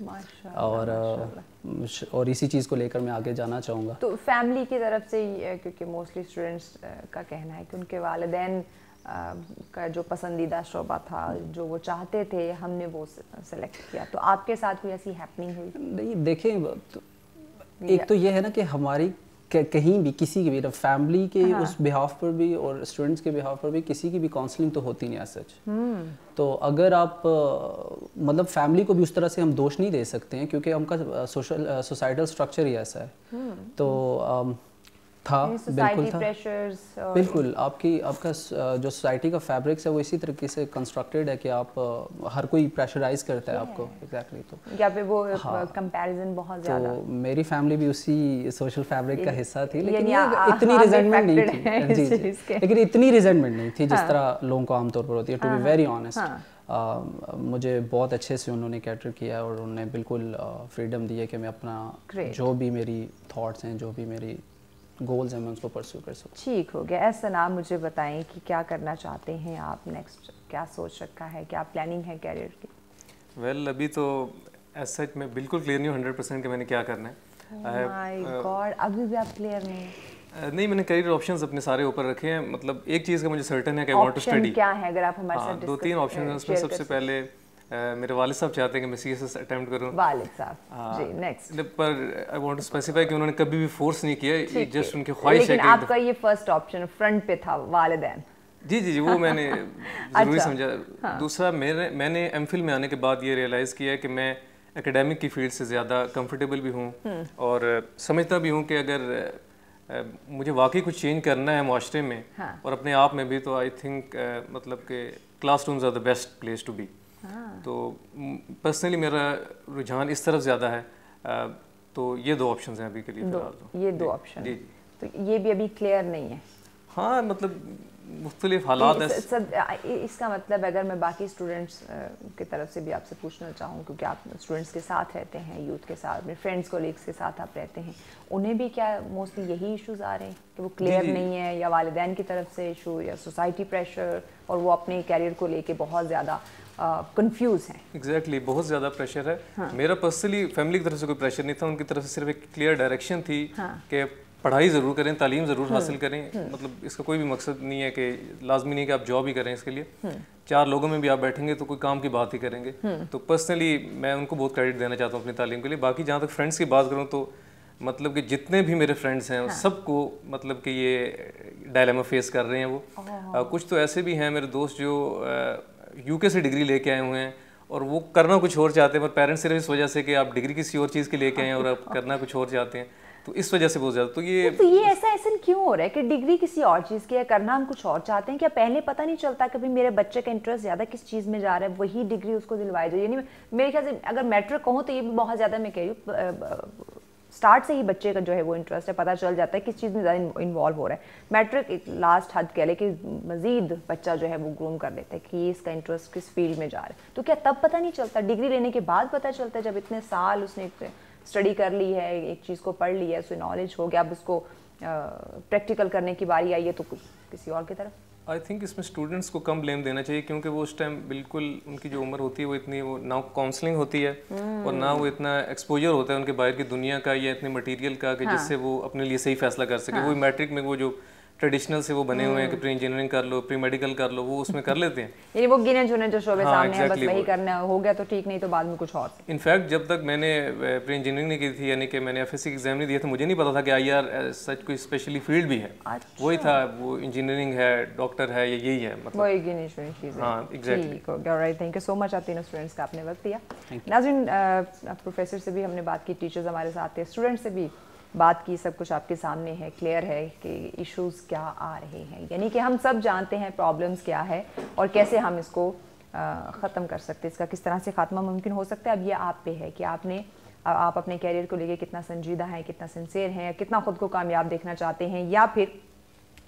اور اسی چیز کو لے کر میں آگے جانا چاہوں گا. تو فیملی کی طرف سے, کیونکہ موسٹلی اسٹوڈنٹس کا کہنا ہے کہ ان کے والدین کا جو پسندیدہ شعبہ تھا جو وہ چاہتے تھے ہم نے وہ سلیکٹ کیا, تو آپ کے ساتھ کوئی ایسی ہیپننگ ہوئی؟ نہیں دیکھیں, ایک تو یہ ہے نا کہ ہماری کہیں بھی کسی کی بھی فیملی کے اس بہاف پر بھی اور اسٹوڈنٹس کے بہاف پر بھی کسی کی بھی کاؤنسلنگ تو ہوتی نہیں ہے سچ. تو اگر آپ مطلب فیملی کو بھی اس طرح سے ہم دوش نہیں دے سکتے ہیں کیونکہ ہم کا سوسائٹل اسٹرکچر ہی ایسا ہے. تو تھا بالکل تھا بالکل آپ کا جو سوسائٹی کا فیبرکس ہے وہ اسی طریقے سے کنسٹرکٹیڈ ہے کہ آپ ہر کوئی پریشرائز کرتا ہے آپ کو. ایگزیکٹلی. تو یا پہ وہ کمپیریزن بہت زیادہ. تو میری فیملی بھی اسی سوشل فیبرک کا حصہ تھی, لیکن اتنی ریزنٹمنٹ نہیں تھی. جی جی, لیکن اتنی ریزنٹمنٹ نہیں تھی جس طرح لوگوں کو عام طور پر ہوتی ہے. ٹو بی ویری آنیسٹ مجھے بہت اچھے سے انہوں نے کیٹر کیا اور انہوں نے بالکل فریڈم دی ہے کہ میں اپنا جو بھی میری تھاٹس ہیں جو بھی میری گولز ہیں میں اس کو پرسو کر سکوں. ٹھیک ہو گیا. ایسا نام مجھے بتائیں کہ کیا کرنا چاہتے ہیں آپ نیکسٹ, کیا سوچ رکھا ہے, کیا پلاننگ ہے کیریئر کی؟ ویل ابھی تو ایز سچ میں بالکل کلیئر نہیں ہوں 100% کہ میں نے کیا کرنا ہے. مائی گاڈ, ابھی بھی آپ کلیئر نہیں میں نے کریئر آپشنز اپنے سارے اوپر رکھے ہیں. مطلب ایک چیز کا مجھے سرٹن ہے کہ آئی وانٹ ٹو اسٹڈی. کیا ہے اگر آپ ہمارے ساتھ 2-3 آپشنز ہیں. اس میں سب سے پہلے میرے والد صاحب چاہتے ہیں کہ میں سی ایس ایس اٹیمپٹ کروں. والد صاحب جی نیکسٹ. پر آئی وانٹ ٹو اسپیسیفائی کہ انہوں نے کبھی بھی فورس نہیں کیا, جسٹ ان کی خواہش ہے. لیکن آپ کا یہ فرسٹ آپشن فرنٹ پہ تھا والدین. جی جی جی, وہ میں نے ضروری سمجھا. دوسرا میں نے ایم فل میں آنے کے بعد یہ ریئلائز کیا کہ میں اکیڈیمک کی فیلڈ سے زیادہ کمفرٹیبل بھی ہوں اور سمجھتا بھی ہوں کہ اگر مجھے واقعی کچھ چینج کرنا ہے معاشرے میں اور اپنے آپ میں بھی, تو آئی تھنک مطلب کہ classrooms are the best place to be. تو پرسنلی میرا رجحان اس طرف زیادہ ہے. تو یہ 2 آپشنز ہیں ابھی کے لیے فی الحال. یہ 2 آپشن. جی, تو یہ بھی ابھی کلیئر نہیں ہے. ہاں مطلب مختلف حالات ہیں. اس کا مطلب اگر میں باقی اسٹوڈنٹس کی طرف سے بھی آپ سے پوچھنا چاہوں, کیونکہ آپ اسٹوڈنٹس کے ساتھ رہتے ہیں, یوتھ کے ساتھ, اپنے فرینڈس کولیگس کے ساتھ آپ رہتے ہیں, انہیں بھی کیا موسٹلی یہی ایشوز آ رہے ہیں کہ وہ کلیئر نہیں ہے, یا والدین کی طرف سے ایشو, یا سوسائٹی پریشر, اور وہ اپنے کیریئر کو لے کے بہت زیادہ کنفیوز ہیں؟ ایگزیکٹلی, بہت زیادہ پریشر ہے. میرا پرسنلی فیملی کی طرف سے کوئی پریشر نہیں تھا, ان کی طرف سے صرف ایک کلیئر ڈائریکشن تھی کہ پڑھائی ضرور کریں, تعلیم ضرور حاصل کریں. مطلب اس کا کوئی بھی مقصد نہیں ہے کہ لازمی نہیں کہ آپ جاب ہی کریں. اس کے لیے 4 لوگوں میں بھی آپ بیٹھیں گے تو کوئی کام کی بات ہی کریں گے. تو پرسنلی میں ان کو بہت کریڈٹ دینا چاہتا ہوں اپنی تعلیم کے لیے. باقی جہاں تک فرینڈس کی بات کروں تو مطلب کہ جتنے بھی میرے فرینڈس ہیں سب کو مطلب کہ یہ ڈائلیما فیس کر رہے ہیں. وہ کچھ تو ایسے بھی ہیں میرے دوست جو یو کے سے ڈگری لے کے آئے ہوئے ہیں اور وہ کرنا کچھ اور چاہتے ہیں, پر پیرنٹس صرف اس وجہ سے کہ آپ ڈگری کسی اور چیز کے لے کے آئے ہیں اور آپ کرنا کچھ اور چاہتے ہیں. تو اس وجہ سے بہت زیادہ تو یہ ایسا کیوں ہو رہا ہے کہ ڈگری کسی اور چیز کی ہے, کرنا ہم کچھ اور چاہتے ہیں, کیا پہلے پتہ نہیں چلتا کبھی میرے بچے کا انٹرسٹ زیادہ کس چیز میں جا رہا ہے, وہی ڈگری اس کو دلوائی جائے. یعنی میرے خیال سے اگر میٹرک کہوں تو یہ بھی بہت زیادہ میں کہہ رہی ہوں اسٹارٹ سے ہی بچے کا جو ہے وہ انٹرسٹ ہے, پتہ چل جاتا ہے کس چیز میں زیادہ انوالو ہو رہا ہے. میٹرک ایک لاسٹ حد کہہ لے کہ مزید بچہ جو ہے وہ گروم کر لیتا ہے کہ اس کا انٹرسٹ کس فیلڈ میں جا رہا ہے. تو کیا تب پتہ نہیں چلتا, ڈگری لینے کے بعد پتہ چلتا ہے, جب اتنے سال اس نے اسٹڈی کر لی ہے, ایک چیز کو پڑھ لی ہے, اسے نالج ہو گیا, اب اس کو پریکٹیکل کرنے کی باری آئی ہے تو کسی اور کی طرف. آئی تھنک اس میں اسٹوڈنٹس کو کم بلیم دینا چاہیے, کیونکہ وہ اس ٹائم بالکل ان کی جو عمر ہوتی ہے وہ اتنی وہ نہ کاؤنسلنگ ہوتی ہے اور نہ وہ اتنا ایکسپوجر ہوتا ہے ان کے باہر کی دنیا کا یا اتنے مٹیریل کا کہ جس سے وہ اپنے لیے صحیح فیصلہ کر سکے. وہی میٹرک میں وہ جو ٹریڈیشنل سے وہ بنے ہوئے ہیں کہ پری انجینئرنگ کر لو, پری میڈیکل کر لو, وہ اس میں کر لیتے ہیں. یعنی وہ گنے چنے جو شعبے سامنے ہیں بس وہی کرنا ہو گیا تو ٹھیک, نہیں تو بعد میں کچھ اور. انفیکٹ جب تک میں نے پری انجینئرنگ نہیں کی تھی, یعنی کہ میں نے ایف ایس سی کا ایگزام نہیں دیا تھا, مجھے نہیں پتا تھا کہ آئی آر سچ کوئی اسپیشلی فیلڈ بھی ہے. وہی تھا وہ انجینئرنگ ہے, ڈاکٹر ہے, یا یہی ہے مطلب وہی گنے چنے چیزیں. ہاں exactly. Alright, thank you so much آپ تینوں اسٹوڈنٹس کا آپ نے وقت دیا. ناظرین پروفیسر سے بھی ہم نے بات کی, ٹیچرز ہمارے ساتھ تھے, اسٹوڈنٹ سے بھی بات کی, سب کچھ آپ کے سامنے ہے, کلیئر ہے کہ ایشوز کیا آ رہے ہیں. یعنی کہ ہم سب جانتے ہیں پرابلمس کیا ہے اور کیسے ہم اس کو ختم کر سکتے, اس کا کس طرح سے خاتمہ ممکن ہو سکتا ہے. اب یہ آپ پہ ہے کہ آپ اپنے کیریئر کو لے کے کتنا سنجیدہ ہیں, کتنا سنسیئر ہیں, کتنا خود کو کامیاب دیکھنا چاہتے ہیں, یا پھر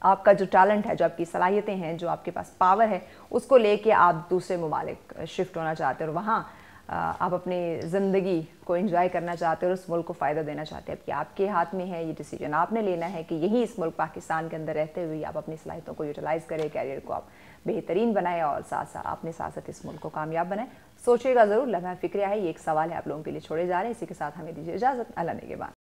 آپ کا جو ٹیلنٹ ہے, جو آپ کی صلاحیتیں ہیں, جو آپ کے پاس پاور ہے, اس کو لے کے آپ دوسرے ممالک شفٹ ہونا چاہتے ہیں اور وہاں آپ اپنی زندگی کو انجوائے کرنا چاہتے ہیں اور اس ملک کو فائدہ دینا چاہتے ہیں. اب کہ آپ کے ہاتھ میں ہے, یہ ڈیسیجن آپ نے لینا ہے کہ یہی اس ملک پاکستان کے اندر رہتے ہوئے آپ اپنی صلاحیتوں کو یوٹیلائز کریں, کیریئر کو آپ بہترین بنائیں اور ساتھ اپنے ساتھ اس ملک کو کامیاب بنائیں. سوچیے گا ضرور, لمحہ فکریہ ہے, یہ ایک سوال ہے آپ لوگوں کے لیے چھوڑے جا رہے ہیں. اسی کے ساتھ ہمیں دیجیے اجازت, اللہ نگہبان.